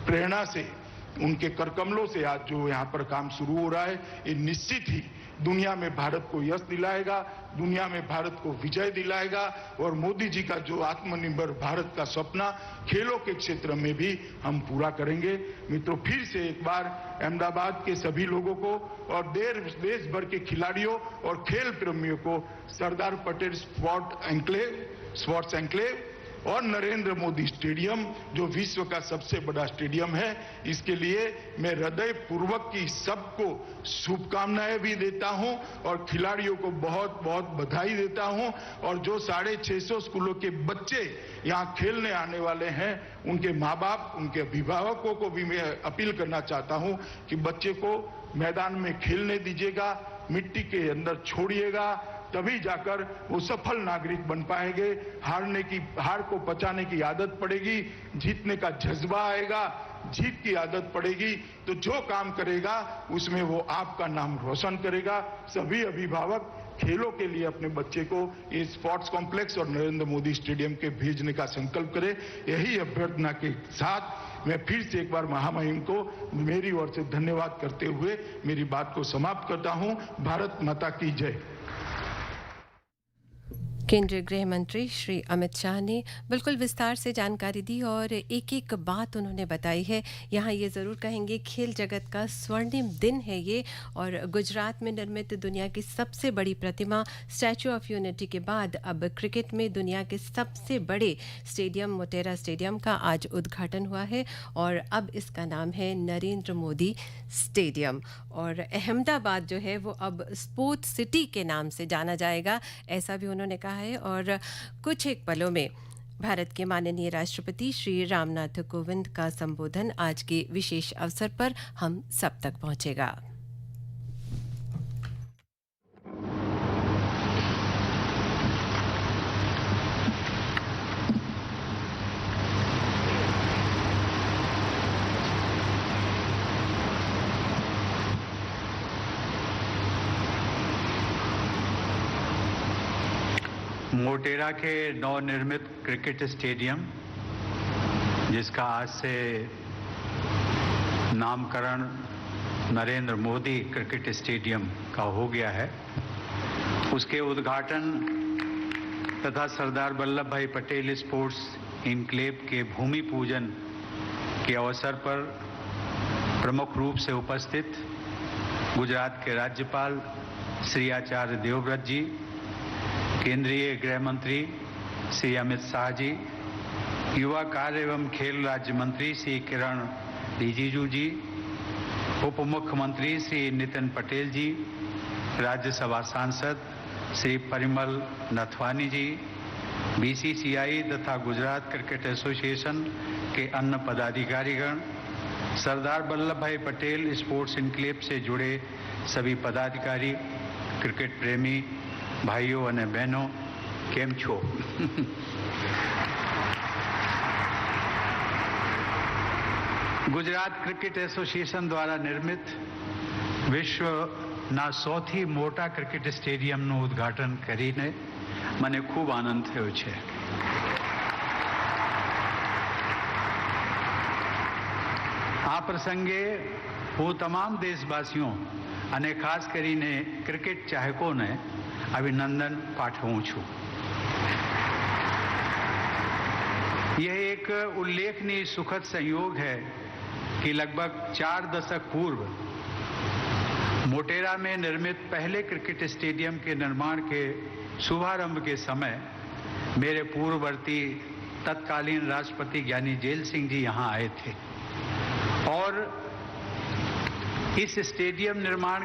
प्रेरणा से, उनके करकमलों से आज जो यहाँ पर काम शुरू हो रहा है, ये निश्चित ही दुनिया में भारत को यश दिलाएगा, दुनिया में भारत को विजय दिलाएगा। और मोदी जी का जो आत्मनिर्भर भारत का सपना खेलों के क्षेत्र में भी हम पूरा करेंगे। मित्रों, फिर से एक बार अहमदाबाद के सभी लोगों को और देश भर के खिलाड़ियों और खेल प्रेमियों को सरदार पटेल स्पोर्ट्स एन्क्लेव और नरेंद्र मोदी स्टेडियम, जो विश्व का सबसे बड़ा स्टेडियम है, इसके लिए मैं हृदय पूर्वक की सबको शुभकामनाएं भी देता हूं और खिलाड़ियों को बहुत बहुत बधाई देता हूं। और जो 650 स्कूलों के बच्चे यहां खेलने आने वाले हैं, उनके माँ बाप, उनके अभिभावकों को भी मैं अपील करना चाहता हूं कि बच्चे को मैदान में खेलने दीजिएगा, मिट्टी के अंदर छोड़िएगा, तभी जाकर वो सफल नागरिक बन पाएंगे। हार को पचाने की आदत पड़ेगी, जीतने का जज्बा आएगा, जीत की आदत पड़ेगी, तो जो काम करेगा उसमें वो आपका नाम रोशन करेगा। सभी अभिभावक खेलों के लिए अपने बच्चे को ये स्पोर्ट्स कॉम्प्लेक्स और नरेंद्र मोदी स्टेडियम के भेजने का संकल्प करें। यही अभ्यर्थना के साथ मैं फिर से एक बार महामहिम को मेरी ओर से धन्यवाद करते हुए मेरी बात को समाप्त करता हूं। भारत माता की जय। केंद्रीय गृह मंत्री श्री अमित शाह ने बिल्कुल विस्तार से जानकारी दी और एक एक बात उन्होंने बताई है। यहाँ ये ज़रूर कहेंगे, खेल जगत का स्वर्णिम दिन है ये। और गुजरात में निर्मित दुनिया की सबसे बड़ी प्रतिमा स्टैचू ऑफ यूनिटी के बाद अब क्रिकेट में दुनिया के सबसे बड़े स्टेडियम मोटेरा स्टेडियम का आज उद्घाटन हुआ है और अब इसका नाम है नरेंद्र मोदी स्टेडियम। और अहमदाबाद जो है वो अब स्पोर्ट्स सिटी के नाम से जाना जाएगा, ऐसा भी उन्होंने कहा है। और कुछ एक पलों में भारत के माननीय राष्ट्रपति श्री रामनाथ कोविंद का संबोधन आज के विशेष अवसर पर हम सब तक पहुंचेगा। मोटेरा के नवनिर्मित क्रिकेट स्टेडियम, जिसका आज से नामकरण नरेंद्र मोदी क्रिकेट स्टेडियम का हो गया है, उसके उद्घाटन तथा सरदार वल्लभ भाई पटेल स्पोर्ट्स एन्क्लेव के भूमि पूजन के अवसर पर प्रमुख रूप से उपस्थित गुजरात के राज्यपाल श्री आचार्य देवव्रत जी, केंद्रीय गृह मंत्री श्री अमित शाह जी, युवा कार्य एवं खेल राज्य मंत्री श्री किरण रिजिजू जी, उप मुख्यमंत्री श्री नितिन पटेल जी, राज्यसभा सांसद श्री परिमल नथवानी जी, बीसीसीआई तथा गुजरात क्रिकेट एसोसिएशन के अन्य पदाधिकारीगण, सरदार वल्लभ भाई पटेल स्पोर्ट्स इनक्लेव से जुड़े सभी पदाधिकारी, क्रिकेट प्रेमी भाइयों और बहनों, केम छो। गुजरात क्रिकेट एसोसिएशन द्वारा निर्मित વિશ્વના સૌથી મોટા ક્રિકેટ સ્ટેડિયમનું ઉદ્ઘાટન કરીને મને ખૂબ આનંદ થયો છે. આ પ્રસંગે હું તમામ દેશવાસીઓ અને ખાસ કરીને ક્રિકેટ ચાહકોને અભિનંદન પાઠવું છું. यह एक उल्लेखनीय सुखद संयोग है कि लगभग 4 दशक पूर्व मोटेरा में निर्मित पहले क्रिकेट स्टेडियम के निर्माण के शुभारंभ के समय मेरे पूर्ववर्ती तत्कालीन राष्ट्रपति ज्ञानी जेल सिंह जी यहां आए थे और इस स्टेडियम निर्माण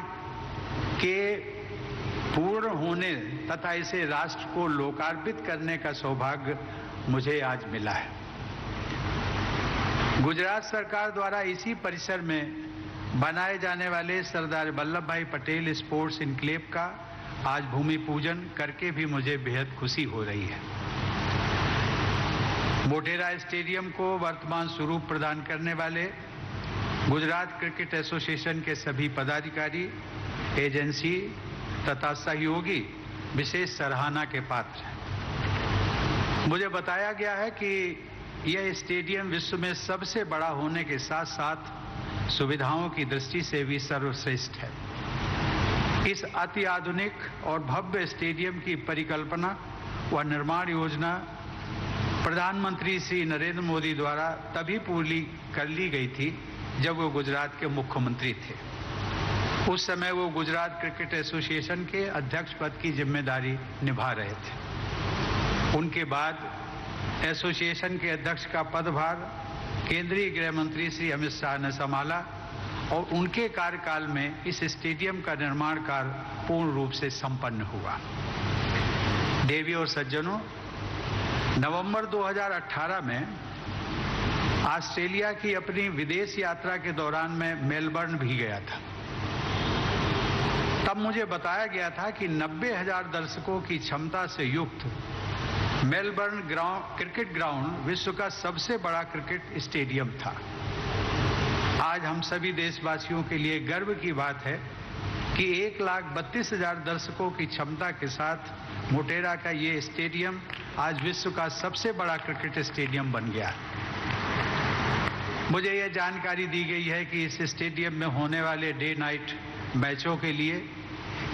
के पूर्ण होने तथा इसे राष्ट्र को लोकार्पित करने का सौभाग्य मुझे आज मिला है. गुजरात सरकार द्वारा इसी परिसर में बनाए जाने वाले सरदार वल्लभ भाई पटेल स्पोर्ट्स इनक्लेव का आज भूमि पूजन करके भी मुझे बेहद खुशी हो रही है. मोटेरा स्टेडियम को वर्तमान स्वरूप प्रदान करने वाले गुजरात क्रिकेट एसोसिएशन के सभी पदाधिकारी, एजेंसी तथा सहयोगी विशेष सराहना के पात्र हैं. मुझे बताया गया है कि यह स्टेडियम विश्व में सबसे बड़ा होने के साथ साथ सुविधाओं की दृष्टि से भी सर्वश्रेष्ठ है. इस अति आधुनिक और भव्य स्टेडियम की परिकल्पना व निर्माण योजना प्रधानमंत्री श्री नरेंद्र मोदी द्वारा तभी पूरी कर ली गई थी जब वो गुजरात के मुख्यमंत्री थे. उस समय वो गुजरात क्रिकेट एसोसिएशन के अध्यक्ष पद की जिम्मेदारी निभा रहे थे. उनके बाद एसोसिएशन के अध्यक्ष का पदभार केंद्रीय गृह मंत्री श्री अमित शाह ने संभाला और उनके कार्यकाल में इस स्टेडियम का निर्माण कार्य पूर्ण रूप से संपन्न हुआ. देवियों और सज्जनों, नवंबर 2018 में ऑस्ट्रेलिया की अपनी विदेश यात्रा के दौरान मैं मेलबर्न भी गया था. तब मुझे बताया गया था कि 90,000 दर्शकों की क्षमता से युक्त मेलबर्न क्रिकेट ग्राउंड विश्व का सबसे बड़ा क्रिकेट स्टेडियम था. आज हम सभी देशवासियों के लिए गर्व की बात है कि 1,32,000 दर्शकों की क्षमता के साथ मोटेरा का ये स्टेडियम आज विश्व का सबसे बड़ा क्रिकेट स्टेडियम बन गया. मुझे यह जानकारी दी गई है कि इस स्टेडियम में होने वाले डे नाइट मैचों के लिए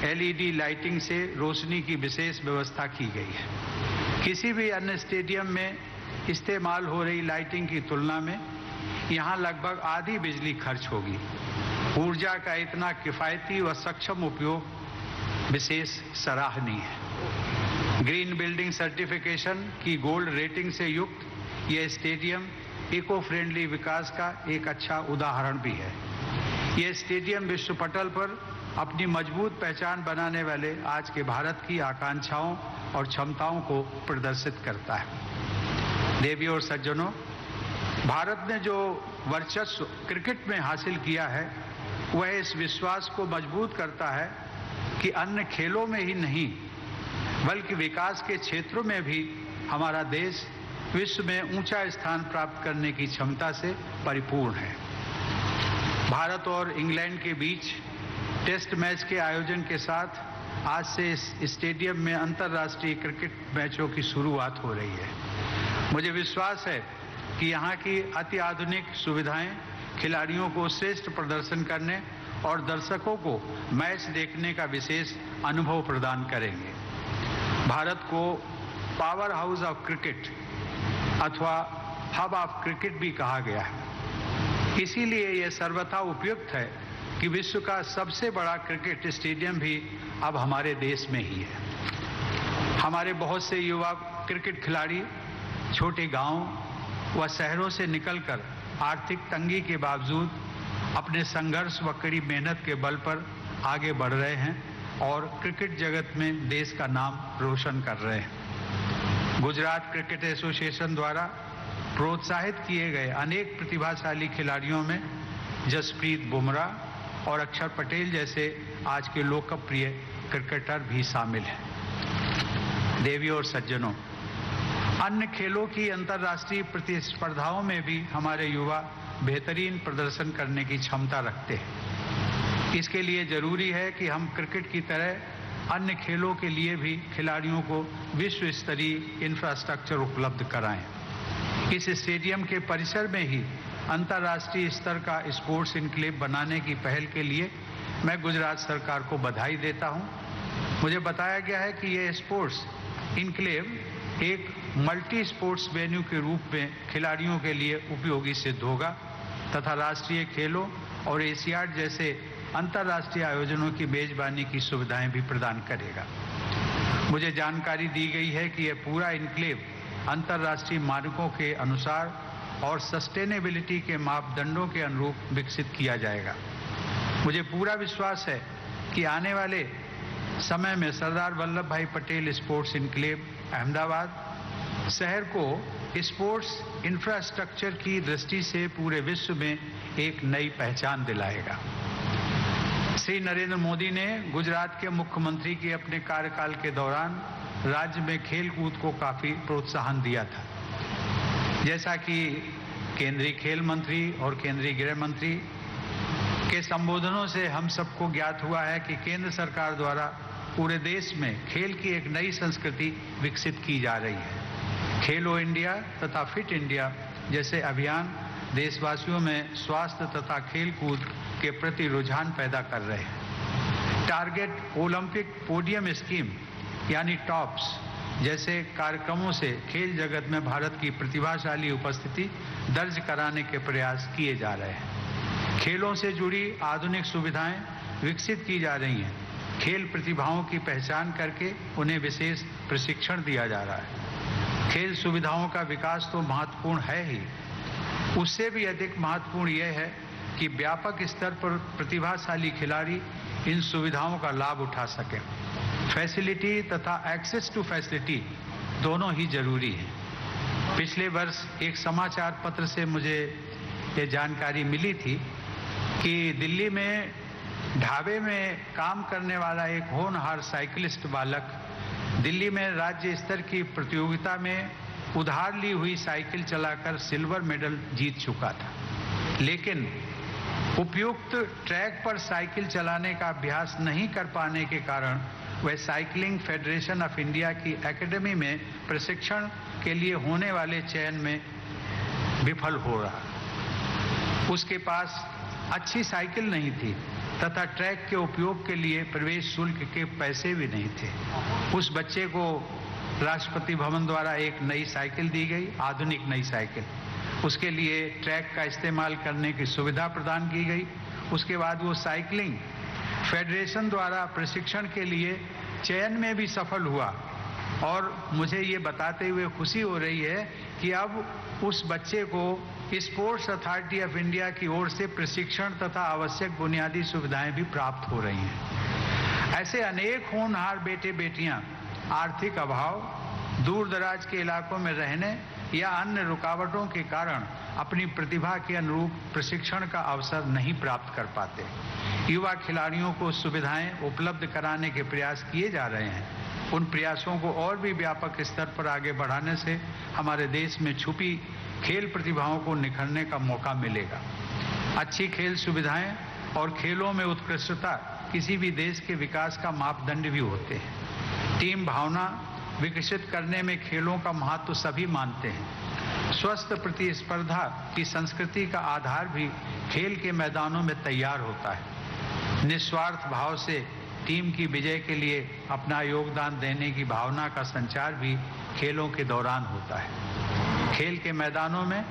LED लाइटिंग से रोशनी की विशेष व्यवस्था की गई है. किसी भी अन्य स्टेडियम में इस्तेमाल हो रही लाइटिंग की तुलना में यहां लगभग आधी बिजली खर्च होगी. ऊर्जा का इतना किफायती व सक्षम उपयोग विशेष सराहनीय है. ग्रीन बिल्डिंग सर्टिफिकेशन की गोल्ड रेटिंग से युक्त यह स्टेडियम इको फ्रेंडली विकास का एक अच्छा उदाहरण भी है. यह स्टेडियम विश्व पटल पर अपनी मजबूत पहचान बनाने वाले आज के भारत की आकांक्षाओं और क्षमताओं को प्रदर्शित करता है. देवियों और सज्जनों, भारत ने जो वर्चस्व क्रिकेट में हासिल किया है वह इस विश्वास को मजबूत करता है कि अन्य खेलों में ही नहीं बल्कि विकास के क्षेत्रों में भी हमारा देश विश्व में ऊंचा स्थान प्राप्त करने की क्षमता से परिपूर्ण है. भारत और इंग्लैंड के बीच टेस्ट मैच के आयोजन के साथ आज से इस स्टेडियम में अंतर्राष्ट्रीय क्रिकेट मैचों की शुरुआत हो रही है. मुझे विश्वास है कि यहाँ की अति आधुनिक सुविधाएं खिलाड़ियों को श्रेष्ठ प्रदर्शन करने और दर्शकों को मैच देखने का विशेष अनुभव प्रदान करेंगे. भारत को पावर हाउस ऑफ क्रिकेट अथवा हब ऑफ क्रिकेट भी कहा गया है. इसीलिए यह सर्वथा उपयुक्त है कि विश्व का सबसे बड़ा क्रिकेट स्टेडियम भी अब हमारे देश में ही है। हमारे बहुत से युवा क्रिकेट खिलाड़ी छोटे गांव व शहरों से निकलकर आर्थिक तंगी के बावजूद अपने संघर्ष व कड़ी मेहनत के बल पर आगे बढ़ रहे हैं और क्रिकेट जगत में देश का नाम रोशन कर रहे हैं। गुजरात क्रिकेट एसोसिएशन द्वारा प्रोत्साहित किए गए अनेक प्रतिभाशाली खिलाड़ियों में जसप्रीत बुमराह और अक्षर पटेल जैसे आज के लोकप्रिय क्रिकेटर भी शामिल हैं। देवियों और सज्जनों, अन्य खेलों की अंतर्राष्ट्रीय प्रतिस्पर्धाओं में भी हमारे युवा बेहतरीन प्रदर्शन करने की क्षमता रखते हैं। इसके लिए जरूरी है कि हम क्रिकेट की तरह अन्य खेलों के लिए भी खिलाड़ियों को विश्व स्तरीय इंफ्रास्ट्रक्चर उपलब्ध कराएं। इस स्टेडियम के परिसर में ही अंतर्राष्ट्रीय स्तर का स्पोर्ट्स इनक्लेव बनाने की पहल के लिए मैं गुजरात सरकार को बधाई देता हूं। मुझे बताया गया है कि यह स्पोर्ट्स इनक्लेव एक मल्टी स्पोर्ट्स वेन्यू के रूप में खिलाड़ियों के लिए उपयोगी सिद्ध होगा तथा राष्ट्रीय खेलों और एशियाड जैसे अंतर्राष्ट्रीय आयोजनों की मेजबानी की सुविधाएं भी प्रदान करेगा। मुझे जानकारी दी गई है कि यह पूरा इनक्लेव अंतर्राष्ट्रीय मानकों के अनुसार और सस्टेनेबिलिटी के मापदंडों के अनुरूप विकसित किया जाएगा। मुझे पूरा विश्वास है कि आने वाले समय में सरदार वल्लभ भाई पटेल स्पोर्ट्स इनक्लेव अहमदाबाद शहर को स्पोर्ट्स इंफ्रास्ट्रक्चर की दृष्टि से पूरे विश्व में एक नई पहचान दिलाएगा। श्री नरेंद्र मोदी ने गुजरात के मुख्यमंत्री के अपने कार्यकाल के दौरान राज्य में खेल कूद को काफी प्रोत्साहन दिया था। जैसा कि केंद्रीय खेल मंत्री और केंद्रीय गृह मंत्री के संबोधनों से हम सबको ज्ञात हुआ है कि केंद्र सरकार द्वारा पूरे देश में खेल की एक नई संस्कृति विकसित की जा रही है। खेलो इंडिया तथा फिट इंडिया जैसे अभियान देशवासियों में स्वास्थ्य तथा खेल कूद के प्रति रुझान पैदा कर रहे हैं। टारगेट ओलंपिक पोडियम स्कीम यानी टॉप्स जैसे कार्यक्रमों से खेल जगत में भारत की प्रतिभाशाली उपस्थिति दर्ज कराने के प्रयास किए जा रहे हैं। खेलों से जुड़ी आधुनिक सुविधाएं विकसित की जा रही हैं। खेल प्रतिभाओं की पहचान करके उन्हें विशेष प्रशिक्षण दिया जा रहा है। खेल सुविधाओं का विकास तो महत्वपूर्ण है ही, उससे भी अधिक महत्वपूर्ण यह है कि व्यापक स्तर पर प्रतिभाशाली खिलाड़ी इन सुविधाओं का लाभ उठा सकें। फैसिलिटी तथा एक्सेस टू फैसिलिटी दोनों ही जरूरी है। पिछले वर्ष एक समाचार पत्र से मुझे ये जानकारी मिली थी कि दिल्ली में ढाबे में काम करने वाला एक होनहार साइकिलिस्ट बालक दिल्ली में राज्य स्तर की प्रतियोगिता में उधार ली हुई साइकिल चलाकर सिल्वर मेडल जीत चुका था, लेकिन उपयुक्त ट्रैक पर साइकिल चलाने का अभ्यास नहीं कर पाने के कारण वह साइकिलिंग फेडरेशन ऑफ इंडिया की एकेडमी में प्रशिक्षण के लिए होने वाले चयन में विफल हो रहा। उसके पास अच्छी साइकिल नहीं थी तथा ट्रैक के उपयोग के लिए प्रवेश शुल्क के पैसे भी नहीं थे। उस बच्चे को राष्ट्रपति भवन द्वारा एक नई साइकिल दी गई, आधुनिक नई साइकिल। उसके लिए ट्रैक का इस्तेमाल करने की सुविधा प्रदान की गई। उसके बाद वो साइकिलिंग फेडरेशन द्वारा प्रशिक्षण के लिए चयन में भी सफल हुआ और मुझे ये बताते हुए खुशी हो रही है कि अब उस बच्चे को स्पोर्ट्स अथॉरिटी ऑफ इंडिया की ओर से प्रशिक्षण तथा आवश्यक बुनियादी सुविधाएं भी प्राप्त हो रही हैं। ऐसे अनेक होनहार बेटे बेटियां आर्थिक अभाव, दूर दराज के इलाकों में रहने या अन्य रुकावटों के कारण अपनी प्रतिभा के अनुरूप प्रशिक्षण का अवसर नहीं प्राप्त कर पाते। युवा खिलाड़ियों को सुविधाएं उपलब्ध कराने के प्रयास किए जा रहे हैं। उन प्रयासों को और भी व्यापक स्तर पर आगे बढ़ाने से हमारे देश में छुपी खेल प्रतिभाओं को निखरने का मौका मिलेगा। अच्छी खेल सुविधाएं और खेलों में उत्कृष्टता किसी भी देश के विकास का मापदंड भी होते हैं। टीम भावना विकसित करने में खेलों का महत्व सभी मानते हैं। स्वस्थ प्रतिस्पर्धा की संस्कृति का आधार भी खेल के मैदानों में तैयार होता है। निस्वार्थ भाव से टीम की विजय के लिए अपना योगदान देने की भावना का संचार भी खेलों के दौरान होता है। खेल के मैदानों में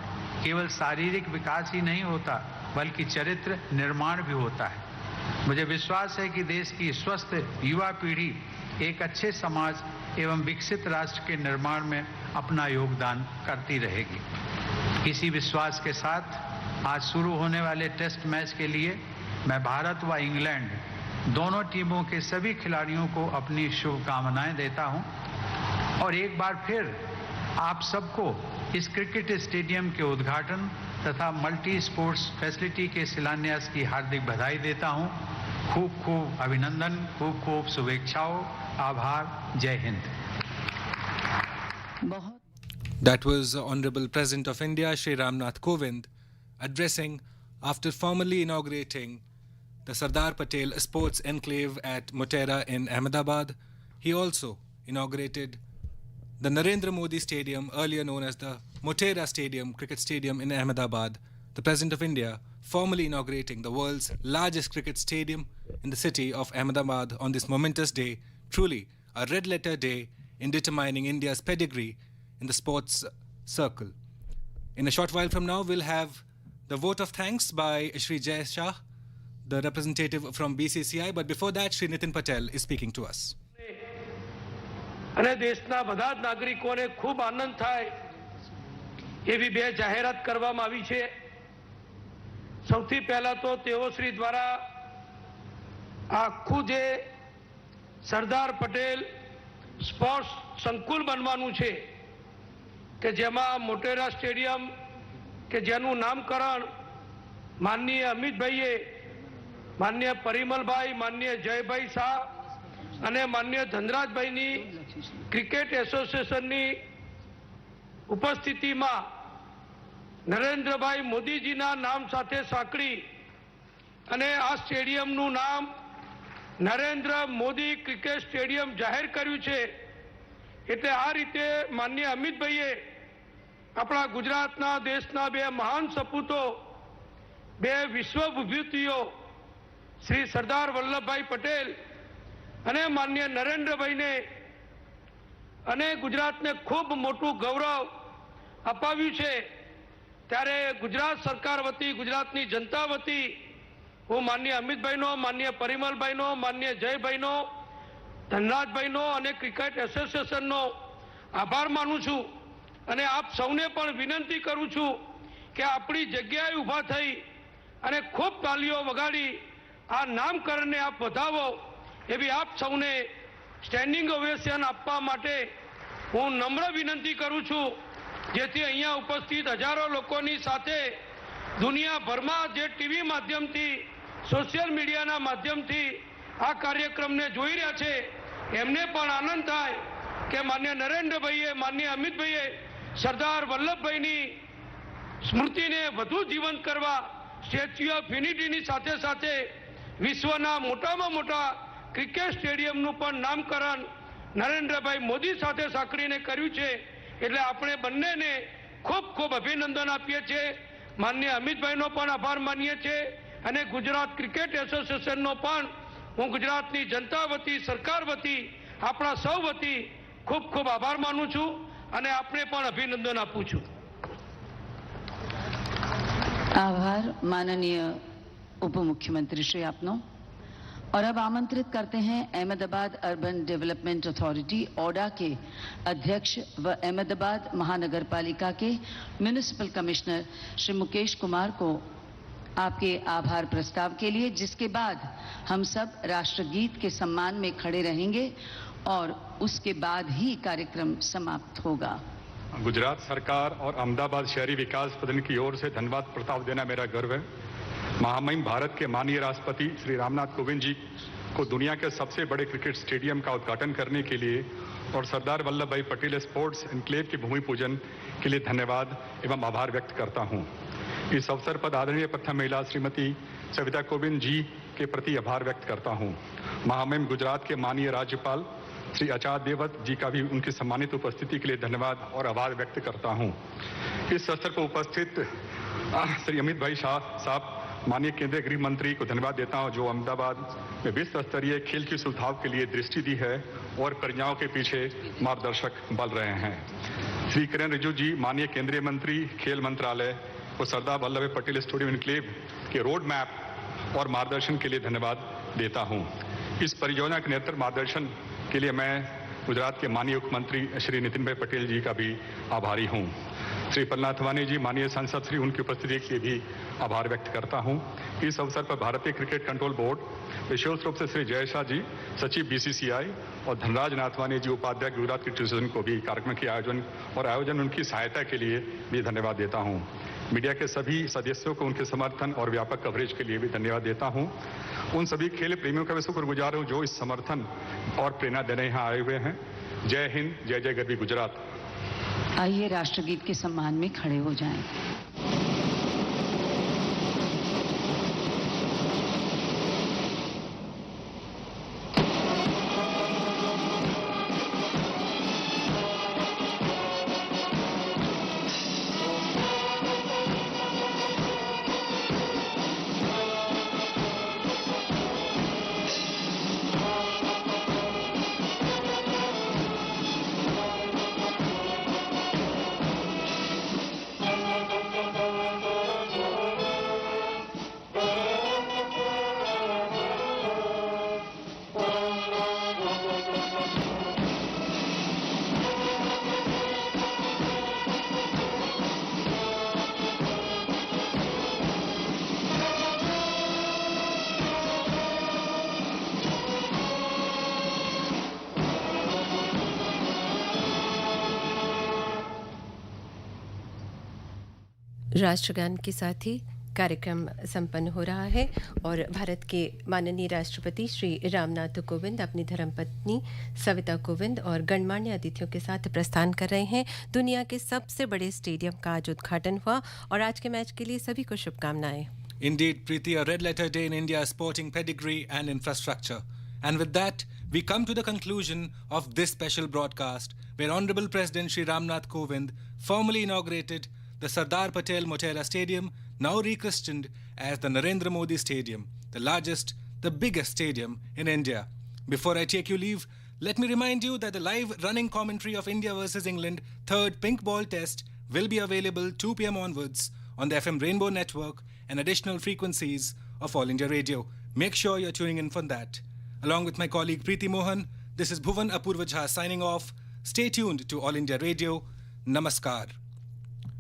केवल शारीरिक विकास ही नहीं होता, बल्कि चरित्र निर्माण भी होता है। मुझे विश्वास है कि देश की स्वस्थ युवा पीढ़ी एक अच्छे समाज एवं विकसित राष्ट्र के निर्माण में अपना योगदान करती रहेगी। इसी विश्वास के साथ आज शुरू होने वाले टेस्ट मैच के लिए मैं भारत व इंग्लैंड दोनों टीमों के सभी खिलाड़ियों को अपनी शुभकामनाएं देता हूं और एक बार फिर आप सबको इस क्रिकेट स्टेडियम के उद्घाटन तथा मल्टी स्पोर्ट्स फैसिलिटी के शिलान्यास की हार्दिक बधाई देता हूं। खूब खूब अभिनंदन, खूब खूब शुभेच्छाओं, आभार, जय Hind. That was Honorable President of India, Shri Ramnath Kovind, addressing after formally inaugurating the Sardar Patel Sports Enclave at Motera in Ahmedabad. He also inaugurated the Narendra Modi Stadium, earlier known as the Motera Stadium, Cricket Stadium in Ahmedabad. The President of India formally inaugurating the world's largest cricket stadium in the city of Ahmedabad on this momentous day. Truly a red letter day in determining India's pedigree in the sports circle. In a short while from now, we'll have the vote of thanks by Shri Jay Shah, the representative from BCCI. But before that, Shri Nitin Patel is speaking to us. અને દેશના બધા જ નાગરિકોને ખૂબ આનંદ થાય એવી બે જાહેરાત કરવામાં આવી છે। સૌથી પહેલા તો તેઓશ્રી દ્વારા આખું જે સરદાર પટેલ સ્પોર્ટ્સ સંકુલ બનવાનું છે કે જેમાં મોટેરા સ્ટેડિયમ કે જેનું નામકરણ માનનીય અમિતભાઈએ, માનનીય પરિમલભાઈ, માનનીય જયભાઈ શાહ અને માનનીય ધનરાજભાઈની ક્રિકેટ એસોસિએશનની ઉપસ્થિતિમાં નરેન્દ્રભાઈ મોદીજીના નામ સાથે સાંકળી અને આ સ્ટેડિયમનું નામ નરેન્દ્ર મોદી ક્રિકેટ સ્ટેડિયમ જાહેર કર્યું છે। એટલે આ રીતે માનનીય અમિતભાઈએ આપણા ગુજરાતના દેશના બે મહાન સપૂતો, બે વિશ્વ વિભૂતિઓ શ્રી સરદાર વલ્લભભાઈ પટેલ અને માનનીય નરેન્દ્રભાઈને અને ગુજરાતને ખૂબ મોટું ગૌરવ અપાવ્યું છે। ત્યારે ગુજરાત સરકાર વતી, ગુજરાતની જનતા વતી હું માનનીય અમિતભાઈનો, માનનીય પરિમલભાઈનો, માનનીય જયભાઈનો, ધનરાજભાઈનો અને ક્રિકેટ એસોસિએશનનો આભાર માનું છું અને આપ સૌને પણ વિનંતી કરું છું કે આપણી જગ્યાએ ઊભા થઈ અને ખૂબ તાલીઓ વગાડી આ નામકરણને આપ વધાવો એવી આપ સૌને સ્ટેન્ડિંગ ઓવેશન આપવા માટે હું નમ્ર વિનંતી કરું છું, જેથી અહીંયા ઉપસ્થિત હજારો લોકોની સાથે દુનિયાભરમાં જે ટીવી માધ્યમથી, સોશિયલ મીડિયાના માધ્યમથી આ કાર્યક્રમને જોઈ રહ્યા છે એમને પણ આનંદ થાય કે માન્ય નરેન્દ્રભાઈએ, માન્ય અમિતભાઈએ સરદાર વલ્લભભાઈની સ્મૃતિને વધુ જીવંત કરવા સ્ટેચ્યુ ઓફ યુનિટીની સાથે સાથે વિશ્વના મોટામાં મોટા ક્રિકેટ સ્ટેડિયમનું પણ નામકરણ નરેન્દ્રભાઈ મોદી સાથે સાંકળીને કર્યું છે। એટલે આપણે બંનેને ખૂબ ખૂબ અભિનંદન આપીએ છીએ। માનનીય અમિતભાઈનો પણ આભાર માનીએ છીએ અને ગુજરાત ક્રિકેટ એસોસિએશનનો પણ હું ગુજરાતની જનતા વતી, સરકાર વતી, આપણા સૌ વતી ખૂબ ખૂબ આભાર માનું છું અને આપને પણ અભિનંદન આપું છું। आभार माननीय उप मुख्यमंत्री श्री आपनो। और अब आमंत्रित करते हैं Ahmedabad urban development authority AUDA के अध्यक्ष व अहमदाबाद महानगर पालिका के म्युनिसिपल कमिश्नर श्री मुकेश कुमार को आपके आभार प्रस्ताव के लिए, जिसके बाद हम सब राष्ट्रगीत के सम्मान में खड़े रहेंगे और उसके बाद ही कार्यक्रम समाप्त होगा। गुजरात सरकार और अहमदाबाद शहरी विकास सदन की ओर से धन्यवाद प्रस्ताव देना मेरा गर्व है। महामहिम भारत के माननीय राष्ट्रपति श्री रामनाथ कोविंद जी को दुनिया के सबसे बड़े क्रिकेट स्टेडियम का उद्घाटन करने के लिए और सरदार वल्लभ भाई पटेल स्पोर्ट्स एनक्लेव के भूमि पूजन के लिए धन्यवाद एवं आभार व्यक्त करता हूं। इस अवसर पर आदरणीय प्रथम महिला श्रीमती सविता कोविंद जी के प्रति आभार व्यक्त करता हूं। महामहिम गुजरात के माननीय राज्यपाल श्री आचार्य देवव्रत जी का भी उनकी सम्मानित उपस्थिति के लिए धन्यवाद और आभार व्यक्त करता हूं। इस अवसर पर उपस्थित श्री अमित भाई शाह साहब, माननीय केंद्रीय गृह मंत्री को धन्यवाद देता हूं, जो अहमदाबाद में विश्व स्तरीय खेल की सुविधाओं के लिए दृष्टि दी है और परियोजनाओं के पीछे मार्गदर्शक बन रहे हैं। श्री किरण रिजिजू जी, माननीय केंद्रीय मंत्री खेल मंत्रालय और सरदार वल्लभ भाई पटेल स्टेडियम एनक्लेव के रोड मैप और मार्गदर्शन के लिए धन्यवाद देता हूं। इस परियोजना के निरंतर मार्गदर्शन के लिए मैं गुजरात के माननीय मुख्यमंत्री श्री नितिन भाई पटेल जी का भी आभारी हूं। श्री प्रहलाद वानी जी माननीय सांसद श्री उनकी उपस्थिति के लिए भी आभार व्यक्त करता हूं। इस अवसर पर भारतीय क्रिकेट कंट्रोल बोर्ड, विशेष रूप से श्री जय शाह जी सचिव बीसीसीआई और धनराज नाथवानी जी उपाध्यक्ष गुजरात क्रिकेट एसोसिएशन को भी कार्यक्रम के आयोजन उनकी सहायता के लिए भी धन्यवाद देता हूं। मीडिया के सभी सदस्यों को उनके समर्थन और व्यापक कवरेज के लिए भी धन्यवाद देता हूं। उन सभी खेल प्रेमियों का भी शुक्रगुजार हूं जो इस समर्थन और प्रेरणा देने यहाँ आए हुए हैं। जय हिंद, जय जय गरवी गुजरात। आइए राष्ट्रगीत के सम्मान में खड़े हो जाएं। राष्ट्रगान के साथ ही कार्यक्रम संपन्न हो रहा है और भारत के माननीय राष्ट्रपति श्री रामनाथ कोविंद अपनी धर्मपत्नी सविता कोविंद और गणमान्य अतिथियों के साथ प्रस्थान कर रहे हैं। दुनिया के सबसे बड़े स्टेडियम का आज उद्घाटन हुआ और आज के मैच के लिए सभी को शुभकामनाएं। Indeed, Preeti, a red letter day in India's sporting pedigree and infrastructure. And with that, we come to the conclusion of this special broadcast, where Honorable President Shri Ramnath Kovind formally inaugurated the Sardar Patel Motera Stadium, now rechristened as the Narendra Modi Stadium, the largest, the biggest stadium in India. Before I take you leave, let me remind you that the live running commentary of India vs England third pink ball test will be available 2 p.m. onwards on the FM Rainbow Network and additional frequencies of All India Radio. Make sure you're tuning in for that. Along with my colleague Preeti Mohan, this is Bhuvan Apurva Jha signing off. Stay tuned to All India Radio. Namaskar.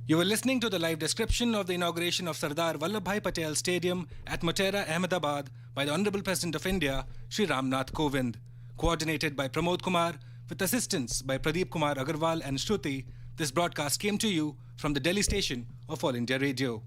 You were listening to the live description of the inauguration of Sardar Vallabhbhai Patel Stadium at Motera, Ahmedabad by the Honorable President of India, Shri Ramnath Kovind. Coordinated by Pramod Kumar, with assistance by Pradeep Kumar Agarwal and Shruti, this broadcast came to you from the Delhi station of All India Radio.